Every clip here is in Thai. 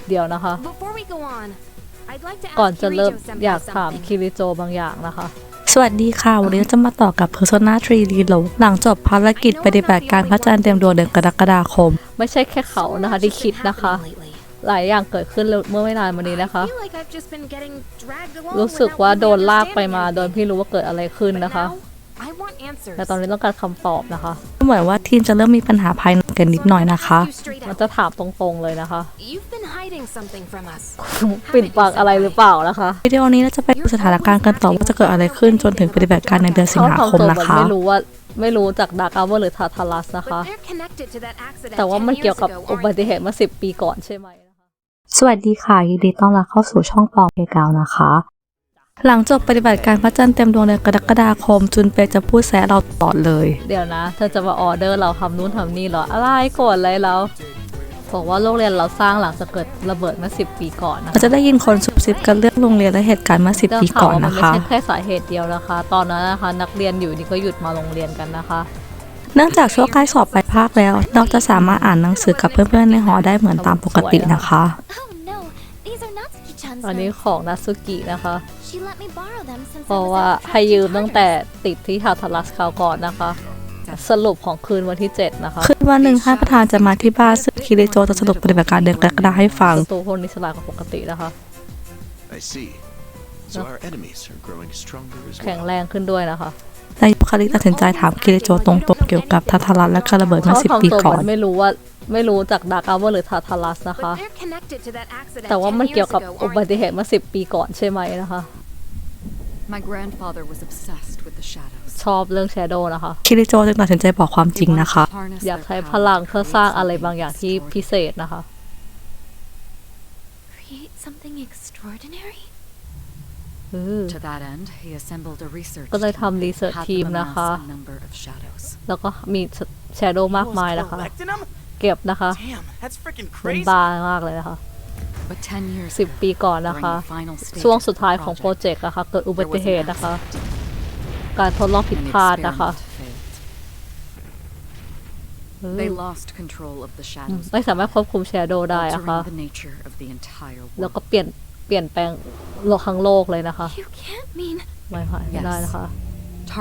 เดี๋ยวนะคะก่อนจะเริ่มอยากถามคิริโจบางอย่างนะคะสวัสดีค่ะวันนี้จะมาต่อกับ Persona 3 Reload หลังจบภารกิจปฏิบัติการพระจันทร์เต็มดวงเดือนกรกฎาคมไม่ใช่แค่เขานะคะที่คิดนะคะหลายอย่างเกิดขึ้นเมื่อไม่นานมานี้นะคะรู้สึกว่าโดนลากไปมาโดยไม่รู้ว่าเกิดอะไรขึ้นนะคะแต่ตอนนี้ต้องการคำตอบนะคะเหมือนว่าทีมจะเริ่มมีปัญหาภายในกันนิดหน่อยนะคะมันจะถามตรงๆเลยนะคะปิดบังอะไรหรือเปล่านะคะวิดีโอนี้เราจะไปดูสถานการณ์กันต่อว่าจะเกิดอะไรขึ้นจนถึงปฏิบัติการในเดือนสิงหาคมนะคะไม่รู้จากดาร์กอัลเวอร์หรือทาทารัสนะคะแต่ว่ามันเกี่ยวกับอุบัติเหตุเมื่อ10 ปีก่อนใช่ไหมนะคะสวัสดีค่ะยินดีต้อนรับเข้าสู่ช่องปองเพกาวนะคะหลังจบปฏิบัติการพระจันทร์เต็มดวงเดือนกรกฎาคมจุนเปจะพูดแซะเราต่อเลยเดี๋ยวนะเธอจะมาออเดอร์เราทำนู่นทำนี่เหรออะไรโกรธอะไรเราบอกว่าโรงเรียนเราสร้างหลังจากเกิดระเบิดเมื่อ10 ปีก่อนนะเราจะได้ยินคนซุบซิบกันเรื่องโรงเรียนและเหตุการณ์เมื่อ10 ปีก่อนนะคะไม่ใช่แค่สาเหตุเดียวนะคะตอนนั้นนะคะนักเรียนอยู่นี่ก็หยุดมาโรงเรียนกันนะคะเนื่องจากช่วงใกล้สอบปลายภาคแล้วเราจะสามารถอ่านหนังสือกับเพื่อนๆในหอได้เหมือนตามปกตินะคะอันนี้ของนัสุกินะคะเพราะว่าให้ยืมตั้งแต่ติดที่ทาทารัสคราวก่อนนะคะสรุปของคืนวันที่7นะคะคืนวันหนึ่งท่านประธานจะมาที่บ้านซึ่งคิริโจจะสรุปปฏิบัติการเดือนกรกฎาคมให้ฟังตัวคนนิสลากว่าปกตินะคะแข็งแรงขึ้นด้วยนะคะนายกคาริตัดสินใจถามคิริโจตรงๆเกี่ยวกับทาทารัสและการระเบิดเมื่อ10 ปีก่อนไม่รู้จากดาร์กอัลเวอร์หรือทาทารัสนะคะแต่ว่ามันเกี่ยวกับอุบัติเหตุเมื่อ10 ปีก่อนใช่ไหมนะคะชอบเรื่องแชโดว์นะคะคิริโจจึงตัดสินใจบอกความจริงนะคะอยากใช้พลังเพื่อสร้างอะไรบางอย่างที่พิเศษนะคะก็เลยทำรีเสิร์ชทีมนะคะแล้วก็มีแชโดว์มากมายนะคะเก็บนะคะเป็นบามากเลยนะคะ10 ปีก่อนนะคะช่วงสุดท้ายของโปรเจกต์นะคะเกิดอุบัติเหตุนะคะการทดลองผิดพลาดนะคะไม่สามารถควบคุมแชโดว์ได้นะคะแล้วก็เปลี่ยนแปลงทั้งโลกเลยนะคะไม่ได้นะคะท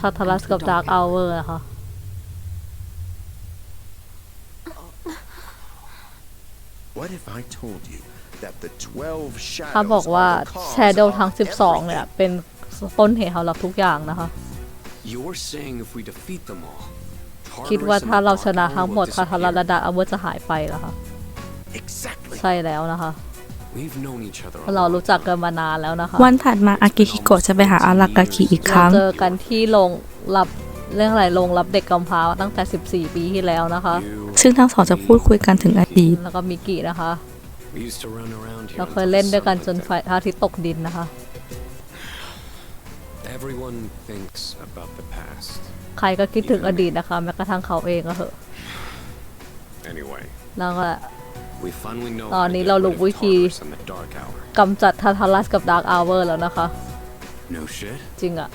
าทารัสกับดาร์กอัลเวอร์นะคะเขาบอกว่าแชโดว์ทั้ง12เนี่ยเป็นต้นเหตุของเราทุกอย่างนะคะคิดว่าถ้าเราชนะทั้งหมดคาทาราและดาร์กอัลเวอร์จะหายไปเหรอคะใช่แล้วนะคะเรารู้จักกันมานานแล้วนะคะวันถัดมาอากิฮิโกะจะไปหาอารากาคิอีกครั้งเจอกันที่โรงรับเรื่องอะไรโรงรับเด็กกำพร้าตั้งแต่14 ปีที่แล้วนะคะซึ่งทั้งสองจะพูดคุยกันถึงอดีตแล้วก็มิกินะคะเราเคยเล่นด้วยกันจนพระอาทิตย์ตกดินนะคะใครก็คิดถึงอดีตนะคะแม้กระทั่งเขาเองก็เหอะแล้วก็ตอนนี้เรารู้วิธีกำจัดทาทารัสกับดาร์กอัลเวอร์แล้วนะคะจริงอะ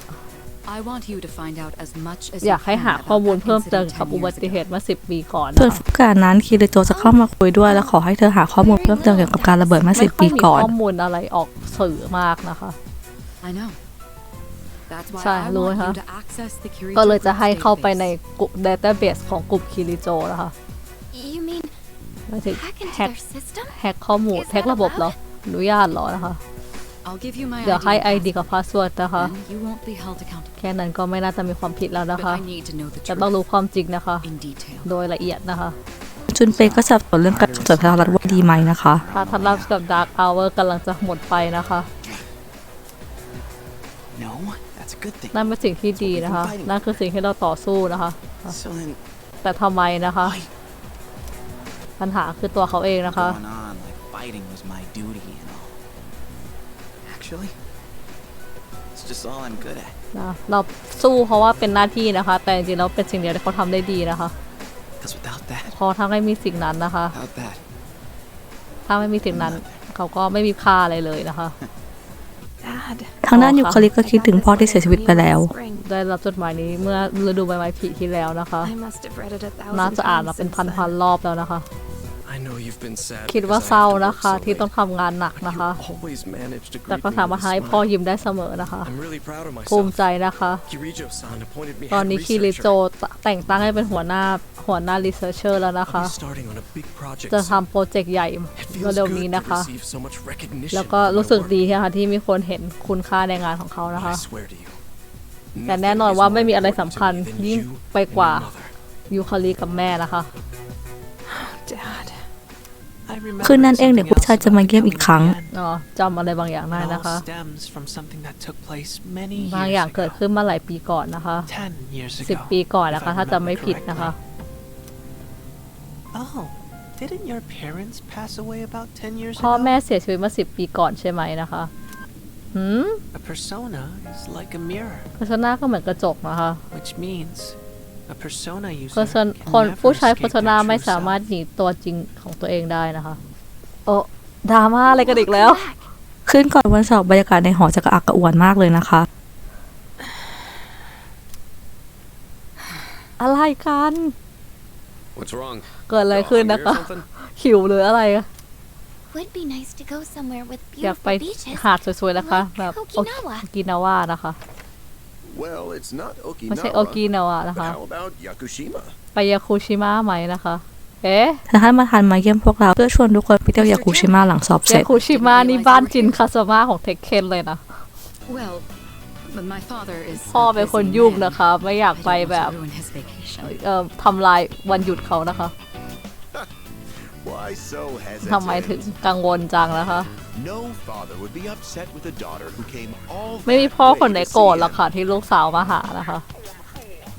อยากให้หาข้อมูลเพิ่มเติมกับอุบัติเหตุเมื่อ10 ปีก่อนส่วนฟุกานั้นคิริโจจะเข้ามาคุยด้วยและขอให้เธอหาข้อมูลเพิ่มเติมเกี่ยวกับการระเบิดเมื่อ10 ปีก่อนข้อมูลอะไรออกสื่อมากนะคะใช่รู้ไหมคะก็เลยจะให้เข้าไปในกลุ่ม database ของกลุ่มคิริโจนะคะไม่ถึงแฮกข้อมูลแฮกระบบเหรออนุญาตเหรอนะคะเดี๋ยวให้ ID กับ Password นะคะแค่นั้นก็ไม่น่าจะมีความผิดแล้วนะคะจะต้องรู้ความจริงนะคะโดยละเอียดนะคะจุนเปก็สับสนเรื่องการจดทารัสว่าดีไหมนะคะทาทารัสกับ Dark Hour กำลังจะหมดไปนะคะนั่นเป็นสิ่งที่ดีนะคะนั่นคือสิ่งที่เราต่อสู้นะคะแต่ทำไมนะคะปัญหาคือตัวเขาเองนะคะนะเราสู้เพราะว่าเป็นหน้าที่นะคะแต่จริงๆแล้วเป็นสิ่งเดียวที่เขาทำได้ดีนะคะพอถ้าไม่มีสิ่งนั้นนะคะถ้าไม่มีสิ่งนั้นเขาก็ไม่มีค่าอะไรเลยนะคะทางด้านยูคาริก็คิดถึงพ่อที่เสียชีวิตไปแล้วได้รับจดหมายนี้เมื่อฤดูใบไม้ผลิที่แล้วนะคะน่าจะอ่านมาเป็นพันรอบแล้วนะคะ I know you've been sad คิดว่า because I เศร้า have to นะ work คะ so ที่ต้อง late, ทำงานหนัก but นะคะ you always manage to แต่ greet ก็ me สามารถ with a ให้พ่อ smile. ยิ้มได้เสมอนะคะ I'm really proud of ภูมิ myself. ใจนะคะ Kirijo-san appointed me ตอน head นี้คิริโจ researcher. แต่งตั้งให้เป็นหัวหน้า researcher แล้วนะคะ I'll be starting on a big project จะ soon. ทำโปรเจกต์ใหญ่ It feels เร็ว good ๆนี้ to นะคะ receive so much recognition แล้วก็ for my รู้สึก work. ดีค่ะที่มีคนเห็นคุณค่าในงานของเขานะคะ I swear to you, แต่แน่นอน nothing is ว่า more ไม่มีอะไร important สำคัญ to me than ยิ่ง you ไป and กว่า your mother. ยูคาริกับแม่นะคะ Dad. I remember คืนนั้นเองเด็ก something ผู้ชาย else จะมาเยี่ยม about อีกครั้ง Camille again. อ๋อจำอะไรบางอย่างได้ It นะคะ all stems from something that took place many บาง years อย่างเกิด ago. ขึ้นมาหลายปีก่อนนะคะ 10 years 10 ago. ปีก่อน if นะคะ I ถ้าจำไม่ remember ผิดนะคะ correctly. Oh, didn't your parents pass away about 10 years พ่อ ago? แม่เสียชีวิตมา10 ปีก่อนใช่ไหมนะคะหืม A persona is like a mirror, โฆษณาก็เหมือนกระจกนะคะ which means a persona โฆ user ษณ can คน never ผู้ใช้ escape โฆษณา their ไม่ true สามารถ self. หนีตัวจริงของตัวเองได้นะคะ โอ้ดราม่าอะไรกันอีกแล้ว ขึ้นก่อนวันเสาร์บรรยากาศในหอจะกระอักกระอ่วนมากเลยนะคะ อะไรกัน What's wrong? เกิดอะไรขึ้นนะคะ หิวหรืออะไร Would be nice to go somewhere with อยากไป beautiful beaches. หาดสวยๆนะคะ like แบบ Okinawa โอกินาวานะคะ Well, it's not ไม่ใช่โอ Okinawa. กินาวานะ But คะ how about Yakushima? ไปยาคุชิมะไหมนะคะ เอ๊ะ แต่ท่านประธานมาเยี่ยมพวกเราเพื่อชวนทุกคนไปเที่ยวยากุชิมะหลังสอบเสร็ ยา จ คุชิมะนี่บ้านจินคาสมะของเทคเคนเลยนะ Well, but my father is พ่อเป็นคนยุ่งนะคะ ไม่อยาก I ไป don't want แบบ to ruin his vacation. ทำลายวันหยุดเขานะคะ Why so ทำไมถึง hesitant? กังวลจังนะคะ No father would be upset with a daughter who came all ไม่มี that พ่อ way คนไหน to โกรธ see หรอก him. ค่ะที่ลูกสาวมาหานะคะ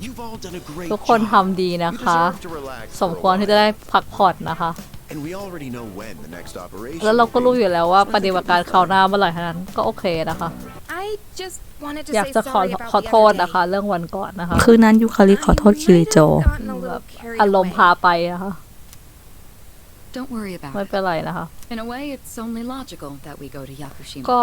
You've all done a great ทุกคน job. ทำดีนะ You คะ deserve to relax สม for a ควรที่จะ while. ได้พักผ่อนนะคะ And we already know when the next operation แล้วเราก็ will รู้ be. อยู่แล้วว่าปฏิบัติการคราวหน้าเมื่อไหร่เท่านั้นก็โอเคนะคะ I just wanted to อยาก say จะขอ sorry about ขอ the โทษ other นะคะ day. เรื่องวันก่อนนะคะ คืนนั้นยูคาริขอโทษคิริโจ I might have gotten a แบบ little carried อารมณ์ away. พาไปนะคะ Don't worry about ไม่ it. เป็นไรนะคะ In a way, it's only logical that we go to Yakushima. ก็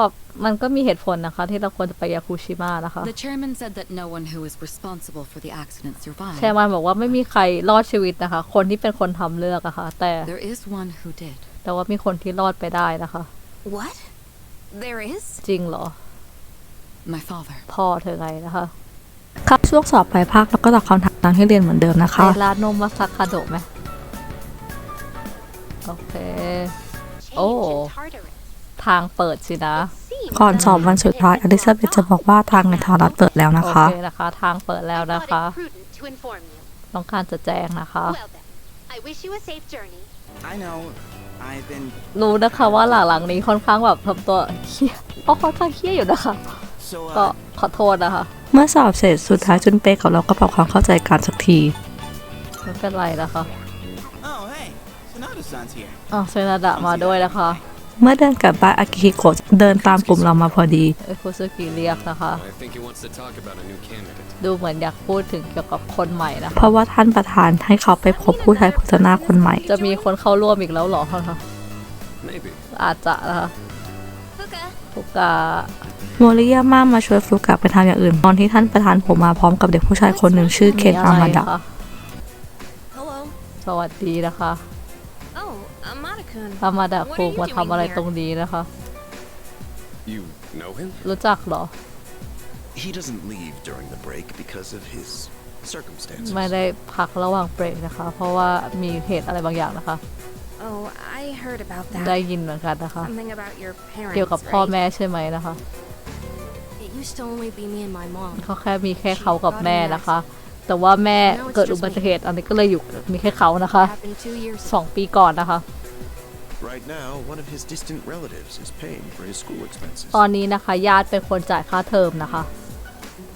มันก็มีเหตุผลนะคะ ที่เราควรจะไปยาคุชิมะนะคะ The chairman said that no one who is responsible for the accident แช survived. ร์มันบอกว่าไม่มีใครรอดชีวิตนะคะ คนที่เป็นคนทำเลือกอะค่ะ แต่ There is one who did. ว่ามีคนที่รอดไปได้นะคะ What? There is? จริงเหรอ My father. พ่อเธอไงนะคะ ครับช่วงสอบปลายภาคแล้วก็ตอบคำถามตามที่เรียนเหมือนเดิมนะ ไป คะ ร้านนมมาซักคาโดะไหมโอเค โอ้ ทางเปิดสินะ ก่อนสอบวันสุดท้ายอลิซาเบธจะบอกว่าทางในทารัฐเปิดแล้วนะ โอ คะ เคนะคะ ทางเปิดแล้วนะคะ ต้องการจะแจ้งนะคะ I wish you a safe journey. I know. I've been รู้นะคะว่าหลังๆนี้ค่อนข้างแบบทำตัวเครียดค่อนข้างเครียดอยู่นะคะ so ก็ขอโทษนะคะ เมื่อสอบเสร็จสุดท้ายจุนเปกับเราก็ปรับความเข้าใจกันสักที ไม่เป็นไรนะคะ Oh, hey. Sonata-san's here. อ๋อเซนาดะมาด้วยนะคะ เมื่อเดินกลับบ้านอากิฮิโกะเดินตามกลุ่มเรามาพอดี คุซุกิเรียกนะคะ I think he wants to talk about a new candidate. ดูเหมือนอยากพูดถึงเกี่ยวกับคนใหม่นะ เพราะว่าท่านประธานให้เขาไปพบผู้ใช้โฆษณาคนใหม่ จะมีคนเข้าร่วมอีกแล้วเหรอคะ Maybe. อาจจะนะคะ Fuka, ทุกกา โมริยาม่ามาช่วยฟลุกกลับไปทำอย่างอื่น ตอนที่ท่านประธานผมมาพร้อมกับเด็กผู้ชายคนหนึ่งชื่อเคน มี อา อะไร มาดะ คะ Hello. สวัสดีนะคะ Oh, Amada-kun. ธรรมดาคุงมาทำอะไรตรงนี้นะคะ You know him? รู้จักเหรอ He doesn't leave during the break because of his circumstances. ไม่ได้พักระหว่างเบรกนะคะ เพราะว่ามีเหตุอะไรบางอย่างนะคะ Oh, I heard about ได้ that. ยินเหมือนกันนะคะ Something about your เกี่ยวกับ parents, พ่อ right? แม่ใช่ไหมนะคะ it used to only be me and my mom. เขาแค่มีแค่เขากับแม่นะคะ แต่ว่าแม่เกิดอุบัติเหตุอันนี้ก็เลยอยู่มีแค่เขานะคะ Happened 2 years 2 ปีก่อนนะคะ Right now, one of his distant relatives is paying for his school expenses. ตอนนี้นะคะญาติเป็นคนจ่ายค่าเทอมนะคะ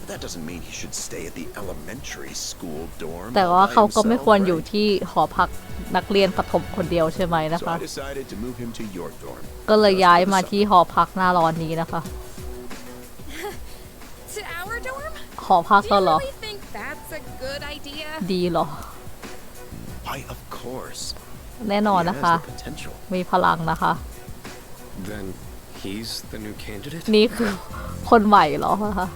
But that doesn't mean he should stay at the elementary school dorm แต่ all ว่า by เขาก็ไม่ himself, ควรอยู่ right? ที่หอพักนักเรียนประถมคนเดียวใช่ไหมนะ So คะ I decided to move him to your dorm. ก็เลยย้ายมาที่หอพักหน้าร้อนนี้นะคะ To our dorm? หอพัก Do ก็ you เหรอ really think that's a good idea? ดีเหรอ Why, of course. แน่น He อน has นะคะ the potential. มีพลังนะคะ Then he's the new candidate? นี่คือคนใหม่เหรอคะ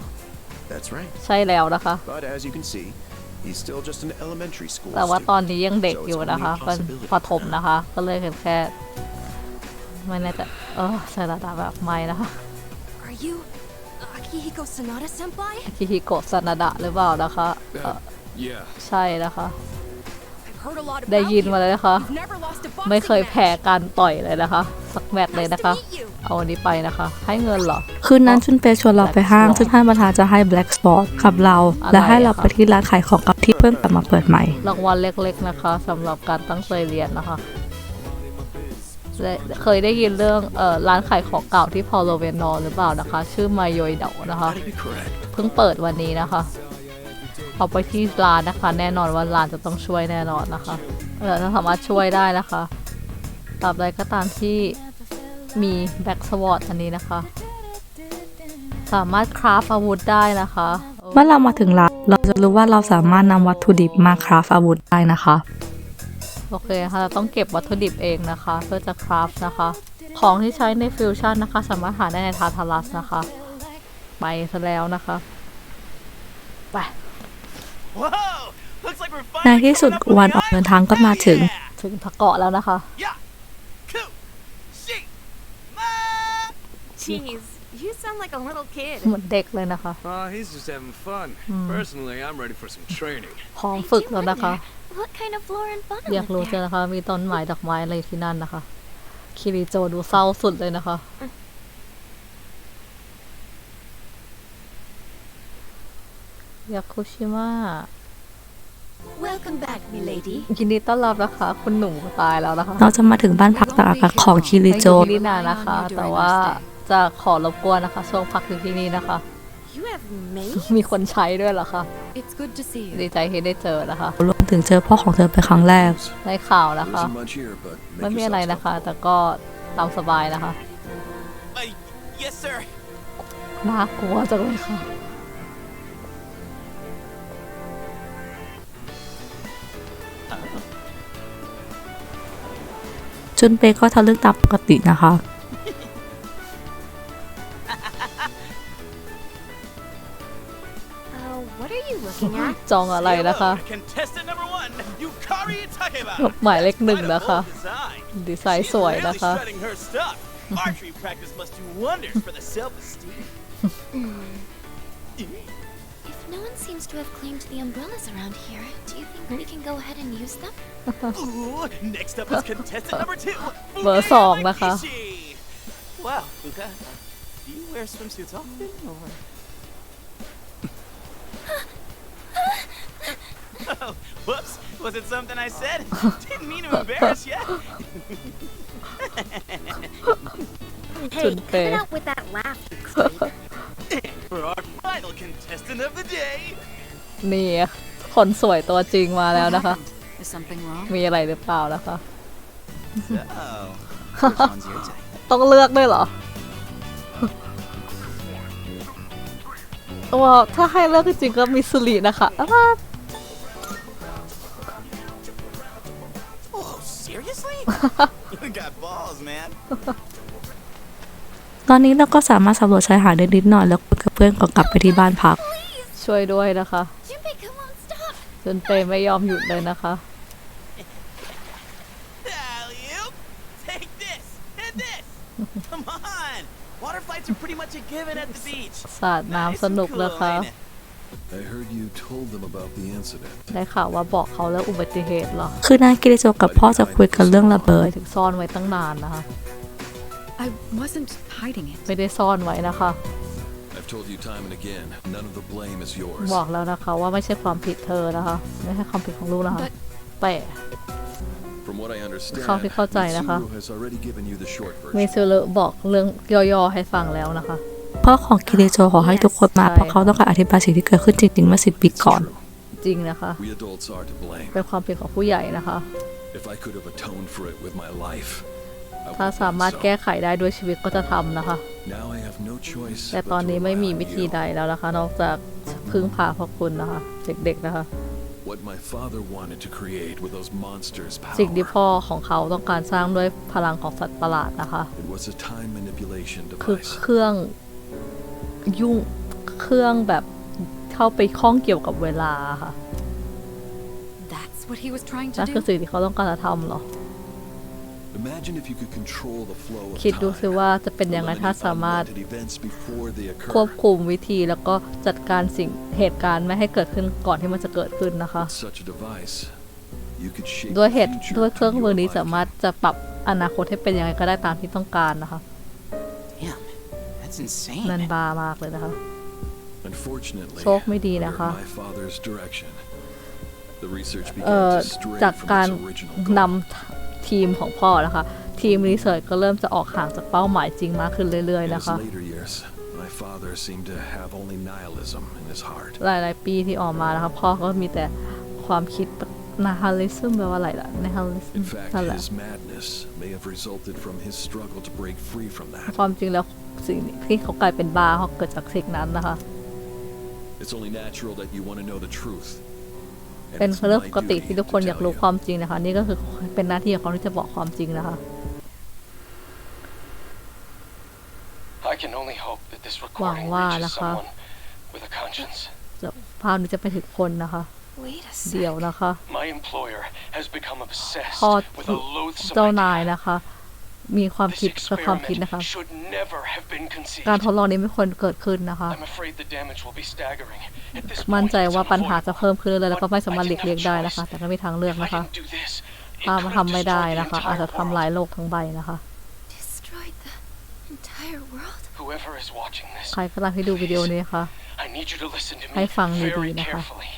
That's right. ใช่แล้วนะคะ But as you can see, He's still just an elementary school แต่ว่าตอน student. นี้ยังเด็กอยู่นะคะ เป็นประถมนะคะ ก็เลยแค่ไม่แน่ใจใช่ระดับแบบไม่นะคะ Are you Akihiko Sanada senpai? คิฮิโกะซานาดะหรือเปล่านะคะ Yeah. ใช่นะคะ I've heard a lot ได้ about ยิน you. มาเลยนะคะ You've never lost a ไม่ boxing เคยแพ้ match. การต่อยเลยนะคะ สักแมตช์เลย Nice นะคะ to meet you. เอาอันนี้ไปนะคะ ให้เงินเหรอ คืนนั้นจุนเปชวนเราไปห้าง ซึ่งท่านประธานจะให้ Black Spot กับเรา และให้เราไปที่ร้านขายของกับที่เพิ่งกลับมาเปิดใหม่ รางวัลเล็กๆนะคะสำหรับการตั้งใจเรียนนะคะและเคยได้ยินเรื่องร้านขายของเก่าที่พอลโลเวนอหรือเปล่านะคะ ชื่อมาโยยเดานะคะ Gotta be correct. เพิ่งเปิดวันนี้นะคะเอาไปที่ร้านนะคะ แน่นอนว่าร้านจะต้องช่วยแน่นอนนะคะถ้าสามารถช่วยได้นะคะตราบใดก็ตามที่มีแบ็กสวอตอันนี้นะคะ สามารถคราฟอาวุธได้นะคะ เมื่อเรามาถึงร้านเราจะรู้ว่าเราสามารถนำวัตถุดิบมาคราฟอาวุธได้นะคะ โอเคค่ะเราต้องเก็บวัตถุดิบเองนะคะ เพื่อจะคราฟนะคะ ของที่ใช้ในฟิวชั่นนะคะ สามารถหาได้ในทาทารัสนะคะ ไปซะแล้วนะคะไป Whoa! Looks like we're ใน finally ที่สุด coming up วัน on ออก the เดินทางก็มาถึง island. ถึงเกาะแล้วนะคะ Yeah. Cool. She. Ma. Jeez, you sound like a little kid. เหมือนเด็กเลยนะคะ He's just having fun. Personally, I'm ready for some training. พร้อมฝึกแล้วนะคะ What kind of flora and fauna อยาก live รู้จัง there? นะคะ มีต้นไม้ดอกไม้อะไรที่นั่นนะคะ คิริโจดูเศร้าสุดเลยนะคะ ยาคุชิมะ Welcome back, milady. ยินดีต้อนรับนะคะ คุณหนูตายแล้วนะคะ เราจะมาถึงบ้านพักตากอากาศของคิริโจ ไม่อยู่ที่นี่นานนะคะ แต่ว่าจะขอรบกวนนะคะ ช่วงพักอยู่ที่นี่นะคะ You have maids? มีคนใช้ด้วยเหรอคะ It's good to see ดี you. ใจที่ได้เจอนะคะ รวมถึงเจอพ่อของเธอเป็นครั้งแรก ได้ข่าวนะคะ There isn't much here, but ไม่ make มีอะไร yourselves นะคะ comfortable. แต่ก็ตามสบายนะคะ Yes, sir. น่ากลัวจังเลยค่ะ จุนเปก็ทะลึ่งตามปกตินะคะ What are you looking at? จองอะไร Say นะคะ hello to contestant number 1, Yukari Takeba. หมายเลขหนึ่ง Quite a นะคะ bold design. ดีไซน์ She's สวย really นะคะ shredding her stuff. Archery practice must do wonders for the self-esteem. If no one seems to have claimed the umbrellas around here, do you think we can go ahead and use them? Ooh, next up is contestant number 2, เบอร์สองนะคะ Fuki. Wow, Fuka, do you wear swimsuits often, or? Oh, whoops, was it something I said? Didn't mean to embarrass you. Hey, cut it out with that laugh, you creep. For our final contestant of the day, นี่คนสวยตัวจริงมาแล้วนะคะ Is something wrong? มีอะไรหรือเปล่านะคะ oh, which one's your type? ต้องเลือกด้วยเหรอ ว่าถ้าให้เลือกจริงๆก็มิสุรินะคะแต่ว่า Oh, seriously? You got balls, man. ตอนนี้เราก็สามารถสำรวจชายหาดได้นิดหน่อยแล้วคุยกับเพื่อนก่อนกลับไปที่บ้านพัก ช่วยด้วยนะคะ Junpei, come on, stop! จนเปไม่ยอมหยุดเลยนะคะ Alley-oop. Take this and this. Come on. Water fights are pretty much a given at the beach. สาดน้ำสนุกนะคะ Nice and cool, ain't it? I heard you told them about the incident. ได้ข่าวว่าบอกเขาเรื่องอุบัติเหตุเหรอ คือนายคิริโจกับพ่อจะคุยกันเรื่องระเบิ ไป ด ถึงซ่อนไว้ตั้งนานนะคะ I wasn't hiding it. ไม่ได้ซ่อนไว้นะคะ I've told you time and again, none of the blame is yours. บอกแล้วนะคะว่าไม่ใช่ความผิดเธอนะคะ ไม่ใช่ความผิดของลูกนะคะ แต่ From what I understand, เข้าที่เข้าใจนะคะ Mitsuru has already given you the short เม version. ซูรุบอกเรื่องย่อๆให้ฟังแล้วนะคะ พ่อของคิริโจขอให้ทุกคนมาเพราะเขาต้องการอธิบายสิ่งที่เกิดขึ้นจริงๆเมื่อ10 ปีก่อน จริงนะคะ We adults are to blame. เป็นความผิดของผู้ใหญ่นะคะ If I could have atoned for it with my life, I would ถ้า have สามารถ done so. แก้ไขได้ด้วยชีวิตก็จะทำนะคะ Now I have no choice แต่ but ตอน to นี้ไม่มี rely on วิธี you. ใดแล้วนะคะ นอกจากพึ่งพาพวกคุณนะคะ เด็กๆนะคะ What my father wanted to create with those monsters' สิ่งที่ power. พ่อของเขาต้องการสร้างด้วยพลังของสัตว์ประหลาดนะคะ It was a time manipulation คือ device. เครื่องยุ่งเครื่องแบบเข้าไปข้องเกี่ยวกับเวลาค่ะ That's what he was trying นั่ to นคือ do. สิ่งที่เขาต้องการจะทำเหรอ Imagine if you could control the flow of คิดดู time. สิว่าจะเป็นยังไงถ้า Eliminate สามารถ unwanted events before they ควบ occur. คุมวิธีแล้วก็จัดการสิ่งเหตุการณ์ไม่ให้เกิดขึ้นก่อนที่มันจะเกิดขึ้นนะคะ With such a device, you could shape ด้วย the เหตุ future ด้วยเครื่อง to มือ your นี้ liking. สามารถจะปรับอนาคตให้เป็นยังไงก็ได้ตามที่ต้องการนะคะ Damn, that's insane. นันบามากเลยนะคะ Unfortunately, โชคไม่ดีนะคะ under my father's direction, the research เอ่ began อ to stray จาก from การ its original น goal. ำทีมของพ่อนะคะ ทีมรีเสิร์ชก็เริ่มจะออกห่างจากเป้าหมายจริงมากขึ้นเรื่อย In ๆ his นะคะ later years, my father seemed to have only nihilism in his heart. หลายๆปีที่ออกมานะคะพ่อก็มีแต่ความคิดนาฮาลิซึมแปลว่าอะไรล่ะนาฮาลิซึม In fact, นั่นแหละ his madness may have resulted from his struggle to break free from that. ความจริงแล้วสิ่งที่เขากลายเป็นบ้าเขาเกิดจากสิ่งนั้นนะคะ It's only natural that you want to know the truth. And เป็น it's เรื่อง my ปกติ duty ที่ทุก to คนอยาก tell รู้ you. ความจริงนะคะ นี่ก็คือเป็นหน้าที่ของเขาที่จะบอกความจริงนะคะ I can only hope that this หวัง recording ว่า reaches นะคะ someone with a conscience. จะภาพนี้จะไปถึงคนนะคะ Wait a เดี๋ยว sec. นะคะ My employer has become obsessed พ่อ with a loathsome เจ้านาย idea. นะคะ มีความคิด This กับความคิดนะคะ experiment should never have been การ conceived. ทดลองนี้ไม่ควรเกิดขึ้นนะคะ I'm afraid the damage will be staggering. At this มั่น point, ใจ it's ว่าปัญหาจะ unavoidable. เพิ่มขึ้นเรื่อยๆแล้วก็ไม่สามารถ I หลีก didn't เลี่ยง have a ได้ choice. นะคะ แต่ก็มีทางเลือก If I นะคะ didn't do this, it ถ้า could มัน have ทำไม่ได้ destroyed the นะคะ อาจจะ entire ทำลาย world. โลกทั้งใบนะคะ Destroyed the entire world? Whoever is watching this, ใครก็ตามที่ดูวิดีโอนี้นะคะ I need you to listen to ให้ me ฟังดี very ๆนะคะ carefully.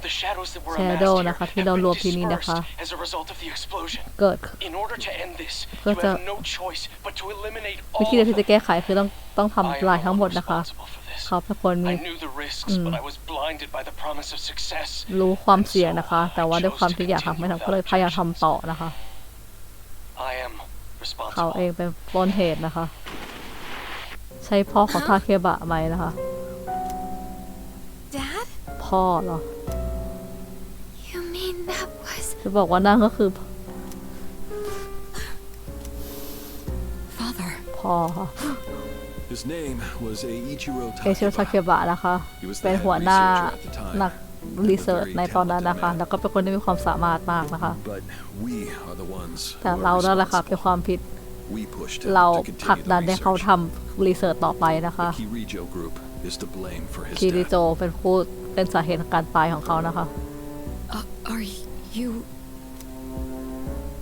The shadows that were Shadow amassed นะคะ here ที่ have เรารวม been ที่นี่นะคะ dispersed as a result of the explosion. เกิด In order to end this,ก็ you จะ have no choice but to eliminate วิ all ธีเดียว of ที่จะ them. แก้ไขคือต้อง I ทำลาย am ทั้ง the หม one ดนะคะ responsible for this. เขาเป็นคนมี I knew the risks, but I was blinded by the promise of success. รู้ความเสี่ยงนะคะ แต่ว่าด้วยความที่อยากทำไม่ทำก็เลยพยายามทำต่อนะคะ I am เขาเอง responsible. เป็นต้นเหตุนะคะ ใช่พ่อของทาเคบะไหมนะคะ Dad? พ่อเหรอ You mean that was... จะบอกว่านั่นก็คือ Father. พ่อค่ะ His name was Eiichiro เอชิโรทา Takeba. เคบะนะคะ เป็นหัวหน้านักรีเสิร์ชในตอนนั้นนะคะ แล้วก็เป็นคนที่มีความสามารถมากนะคะ But we are the ones แต่ who are เรานั่นแหละค่ะเป็น responsible. ความผิด We pushed him เรา to ผลัก continue ดั the นให้เขา research. ทำรีเสิร์ชต่อไปนะคะ The Kirijo group is to blame for his คิริ death. โจเป็นผู้เป็นสาเหตุของการตายของเขานะคะ Are you...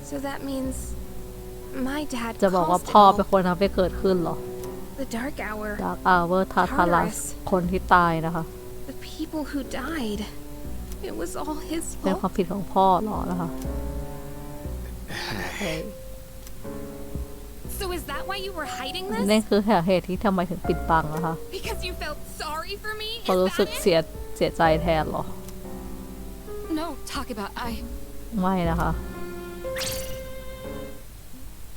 So that means... My dad จะบอกว่า caused it พ่อ all. เป็นคนทำให้เกิดขึ้นเหรอ The Dark Hour. จากอาเวอร์ทาทารัสคนที่ตายนะคะ The people who died. It was all his เป็นความ fault. ผิดของพ่อเหรอนะคะ So is that why you were hiding นี่ this? คือเหตุที่ทำไมถึงปิดบังนะคะ Because you felt sorry for me? เขา Is รู้สึก that it? เสียใจแทนเหรอ No, Takeba, I... ไม่นะคะ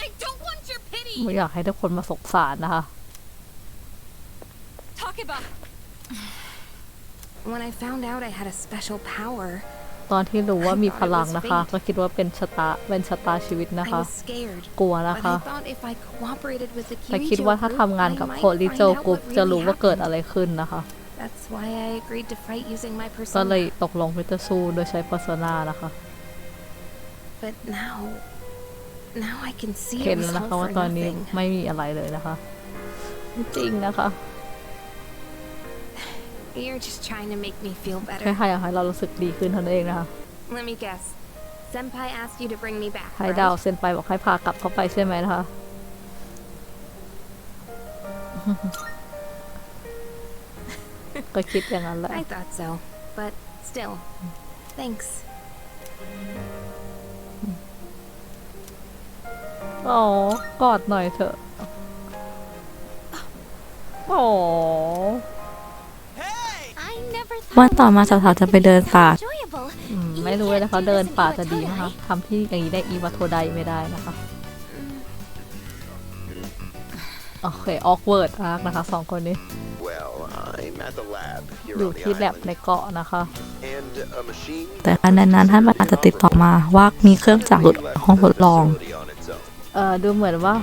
I don't want your pity! ไม่อยากให้ทุกคนมาสงสารนะคะ Takeba! When I found out I had a special power, ตอนที่รู้ว่ามีพลังนะคะ ก็คิดว่าเป็นชะตาชีวิตนะ I คะ was scared. กลัว But นะคะ I thought if I cooperated with the แต่คิด Kirijo ว่าถ้า group, ทำงาน I กับ might โคริโจ find out กรุ๊ป what จะ really รู้ว่าเกิด happened. อะไรขึ้นนะคะ That's why I agreed to fight using my ก็เลย persona. ตกลงที่จะสู้โดยใช้ persona นะคะ But now I can see เห็ it น was แล้วนะ all คะว่า for ตอนนี้ nothing. ไม่มีอะไรเลยนะคะไม่จริงนะคะ You're just trying to make me feel แค่ better. อยากให้เรารู้สึกดีขึ้นเท่านั้นเองนะคะ Let me guess. Senpai asked you to bring me back, ให้ดาว right? เซ็นไปบอกให้พากลับเข้าไปใช่ไหมนะคะ ก็คิดอย่างนั้นแหละ I thought so. But still, thanks. อ๋อกอดหน่อยเถอะอ๋อ I never วันต่อมาสาวๆจะไปเดินป่า enjoyable. ไม่รู้เลยนะคะ เดินป่าจะดีนะคะทำที่อย่างนี้ได้อีวาโทไดไม่ได้นะคะ โอเค ออกเวิร์ดมากนะคะสองคนนี้ Well, I'm at the lab อยู่ที่แลบในเกาะนะคะ and a machine แต่อันนั้นท่านอาจจะติดต่อมาว่ามีเครื่องจักรหลุดออกห้องทดลอง on its own. ดูเหมือนว่า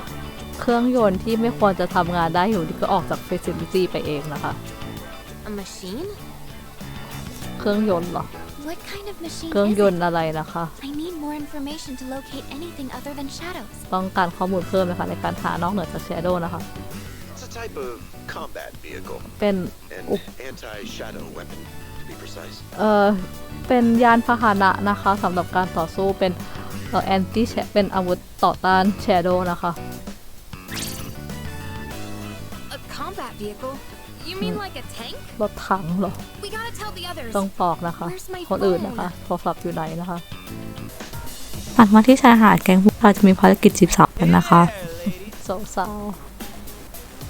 เครื่องยนต์ที่ไม่ควรจะทำงานได้อยู่นี่ก็ออกจาก facility ไปเองนะคะ A machine? เครื่องยนต์เหรอ What kind of machine เครื่อง is ย it? นต์อะไรนะคะ I need more information to locate anything other than shadows. ต้องการข้อมูลเพิ่มนะคะในการหานอกเหนือจาก Shadow นะคะ It's a type of combat vehicle, เป็น an anti-shadow weapon, to be precise. เป็นยานพาหนะนะคะสำหรับการต่อสู้เป็นanti เป็นอาวุธต่อต้าน Shadow นะคะ A combat vehicle? You mean like a tank? รถถังเหรอ We gotta tell the others. ต้องบอกนะคะ Where's my คนอื่น phone? นะคะโทรศัพท์อยู่ไหนนะคะ ตัดมาที่ชายหาดแก๊งพวกเราจะมีภารกิจจีบสาวกันนะคะ There, lady. สาว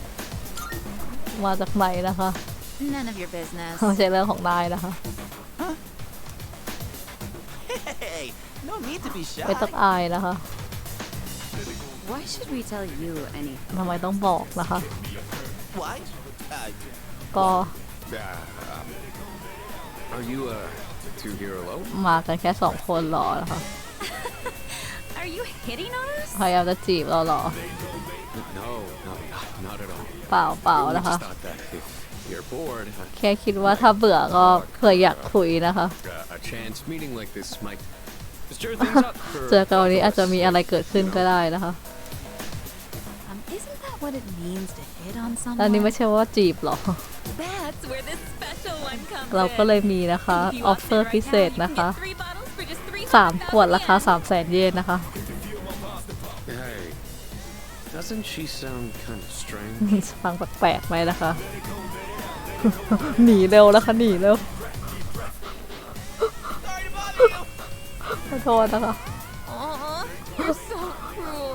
ๆมาจากไหนนะคะ None of your business. ไม่ใช่เรื่องของนายนะคะ Hey, no need to be shy. ไม่ต้องอายนะคะ Why should we tell you anything? ทำไมต้องบอกนะคะ Why? ก็ Are you, two here alone? มากันแค่2 คนหรอนะคะ Are you hitting on us? พยายามจะจีบเราหรอ No, not at all. เปล่าเปล่า We นะคะ just thought that if you're bored, แค่คิดว่าถ้าเบื่อก็เผื่ออยากคุยนะคะ a chance meeting like this might stir things up for เจอกันวันนี้อาจจะมีอะไรเกิดขึ้นก็ได้นะคะ Isn't that what it means to hit on อันนี้ someone? ไม่ใช่ว่าจีบหรอ That's where this special one comes เราก็เลยมีนะคะออฟเฟอร์พิเศษนะคะ3 ขวดราคา 300,000 เยนนะคะ Hey, doesn't she sound kind of strange? ฟังแปลกๆไหมนะคะ หนีเร็วนะคะหนีเร็ว Sorry to bother you. ขอโทษนะคะ Aw, you're so cruel.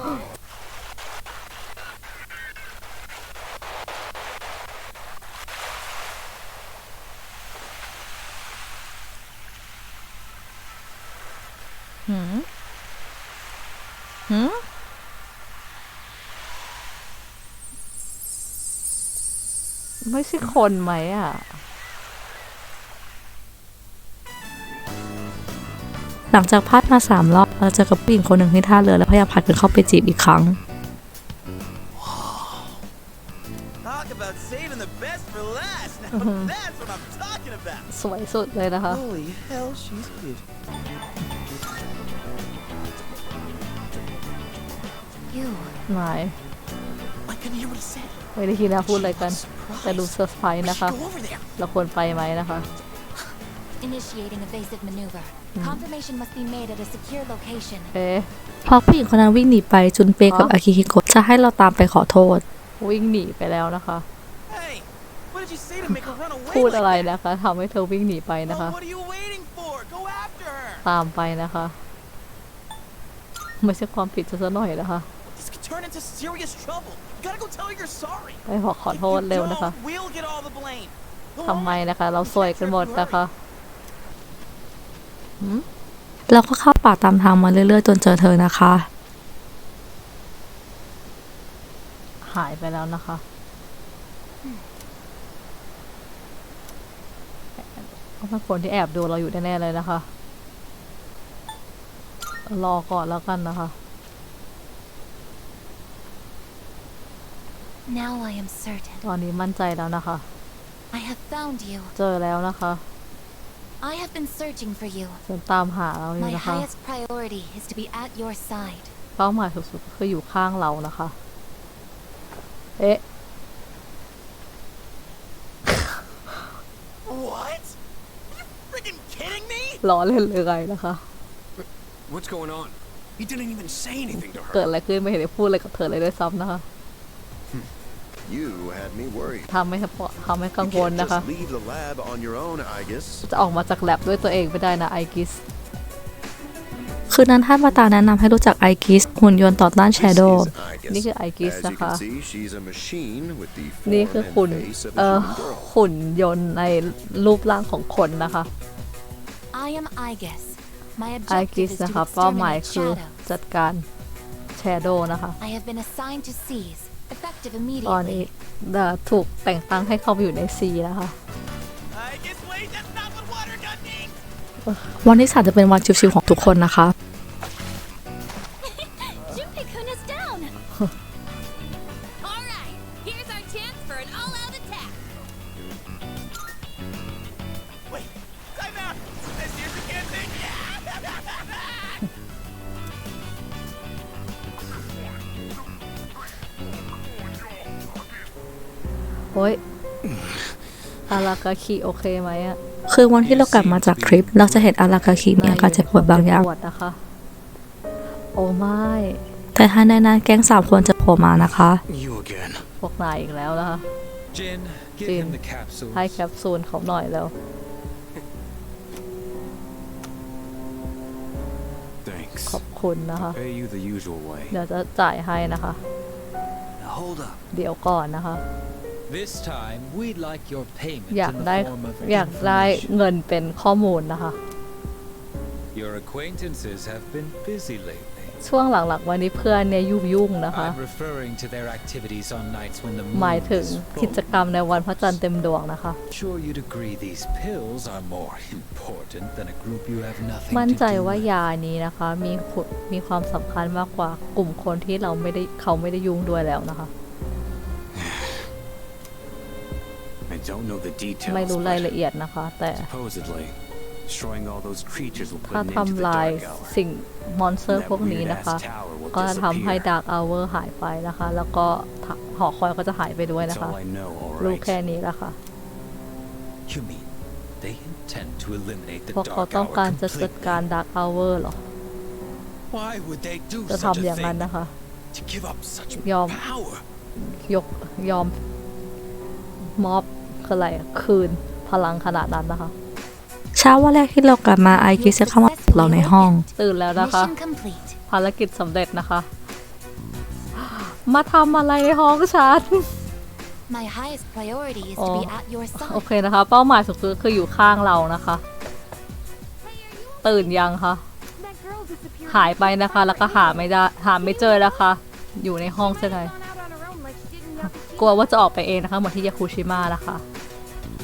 หืมหืมไม่ใช่คนไหมอ่ะ หลังจากพลาดมา3 รอบเราเจอกับผู้หญิงคนหนึ่งที่ท่าเรือและพยายามผลัดกันเข้าไปจีบอีกครั้ง Talk about saving the best for last. Now that's what I'm talking about. สวยสุดเลยนะคะ Holy hell, she's good. You. นาย I couldn't hear what he said. ไม่ได้คิดนะพูดอะไรกัน แต่ดูเซอร์ไพรส์ We นะคะ should go over there. เราควรไปไหมนะคะ Initiating evasive maneuver. Confirmation must be made at a secure location. เอ๊ะ พอผู้หญิงคนนั้นวิ่งหนีไปจุนเปกับอากิฮิโกะจะให้เราตามไปขอโทษ วิ่งหนีไปแล้วนะคะ Hey, what did you say to make her run away พูด like อะไร that? นะคะทำให้เธอวิ่งหนีไปนะคะ Well, what are you waiting for? Go after her. ตามไปนะคะ ไม่ใช่ความผิดจะซะหน่อยนะคะ This could turn into serious trouble. You gotta go tell her you're sorry. ไปบอกขอ If โทษ you เร็วนะคะ don't, we'll get all the blame. Go ทำไม on. นะคะ เราซวยกันหมดนะคะหืม เราก็เข้าป่าตามทางมาเรื่อยๆจนเจอเธอนะคะ หายไปแล้วนะคะก็เป็นคนที่แอบดูเราอยู่แน่ๆเลยนะคะ รอก่อนแล้วกันนะคะ Now I am certain. ตอนนี้มั่นใจแล้วนะคะ I have found you. เจอแล้วนะคะ I have been searching for you. ฉันตามหาเราอยู่ My นะคะ highest priority is to be at your side. เป้าหมายสูงสุดก็คืออยู่ข้างเรานะคะ เอ๊ะ What? Are you freaking kidding me? ล้อเล่นเลยไงนะคะ What's going on? He didn't even say anything to เกิด her. อะไรขึ้นไม่เห็นได้พูดอะไรกับเธอเลยด้วยซ้ำนะคะ You had me worried. ทำให้กัง You วล can't นะคะ just leave the lab on your own, I guess. จะออกมาจากแลบด้วยตัวเองไม่ได้นะไอกิส คืนนั้นท่านมาตาแนะนำให้รู้จักไอกิสหุ่นยนต์ต่อต้านแชโดว์ This is Igus. นี่คือไอกิส As you นะคะ can see, she's a machine with the นี่ form คือ and หุ่น face of a human girl. หุ่นยนต์ในรูปร่างของคนนะคะ I am Igus. My ไอกิ objective ส is นะคะ to เป้าหมาย exterminate คือ shadows. จัดการแชโดนะคะ I have been assigned to seize, effective ตอนนี้ immediately. ถูกแต่งตั้งให้เข้าไปอยู่ในซีนะคะ I guess wait, that's not what water gun means. วันที่3จะเป็นวันชิวๆของทุกคนนะคะ Junpei-kun is down. All right, here's our chance for an all-out attack. Wait, time out. Is your โอ้ยอารากาคิโอเคไหมอะ คือวันที่เรากลับมาจากทริป เราจะเห็นอารากาคิมีอาการเจ็บปวดบางอย่าง ปวดนะคะ โอ้ไม่ แต่ถ้าในนั้นแก๊ง3 คนจะโผล่มานะคะ You again. พวกนายอีกแล้วนะคะ Jin, give Jin. him the capsules. ให้แคปซูลเขาหน่อยแล้ว Thanks. ขอบคุณนะคะ Pay you the usual way. เดี๋ยวจะจ่ายให้นะคะ Now hold up. เดี๋ยวก่อนนะคะ This time, we'd like your payment อยาก in ได้ the form of อยากได้ information. เงินเป็นข้อมูลนะคะ Your acquaintances have been busy lately. ช่วงหลังๆวันนี้เพื่อนเนี่ยยุ่งๆนะคะ I'm referring to their activities on nights when the moon หมายถึง is กิจ full. กรรมในวันพระจันทร์เต็มดวงนะคะ Sure you'd agree these pills are more important than a group you have nothing มั่น to ใจ do ว่า with. ยานี้นะคะมีความสำคัญมากกว่ากลุ่มคนที่เขาไม่ได้ยุ่งด้วยแล้วนะคะ I don't know the details. ไม่รู้ราย but ละเอียดนะคะ แต่ supposedly, destroying all those creatures will ถ้า put an end to the ทำลาย dark hour. สิ่งมอนสเตอร์พวกนี้นะคะ ก็จะทำให้ดาร์กอเวอร์หายไปนะคะ แล้วก็หอคอยก็จะหายไปด้วย That's นะคะ all I know, all รู้ right. แค่นี้แหละค่ะ You mean they intend to eliminate the เพราะเขา dark ต้อง hour การจะจัด completely? การดาร์กอเวอร์หรอ Why would they do จะ such ทำ a อย่างนั้น thing? นะคะ To give up such ยอม power? ยอมมอบคืออะไรอะคืนพลังขนาดนั้นนะคะ เช้าวันแรกที่เรากลับมาไอกิจะเข้ามาปลุกเราในห้อง ตื่นแล้วนะคะ Mission complete. ภารกิจสำเร็จนะคะ มาทำอะไรในห้องฉัน My highest priority is to Oh. be at your โอ side. เคนะคะ เป้าหมายสุดคืออยู่ข้างเรานะคะ ตื่นยังคะ หายไปนะคะ แล้วก็หาไม่เจอแล้วค่ะ อยู่ในห้องใช่ไหมกลัวว่าจะออกไปเองนะคะเหมือนที่ยาคุชิมะนะคะ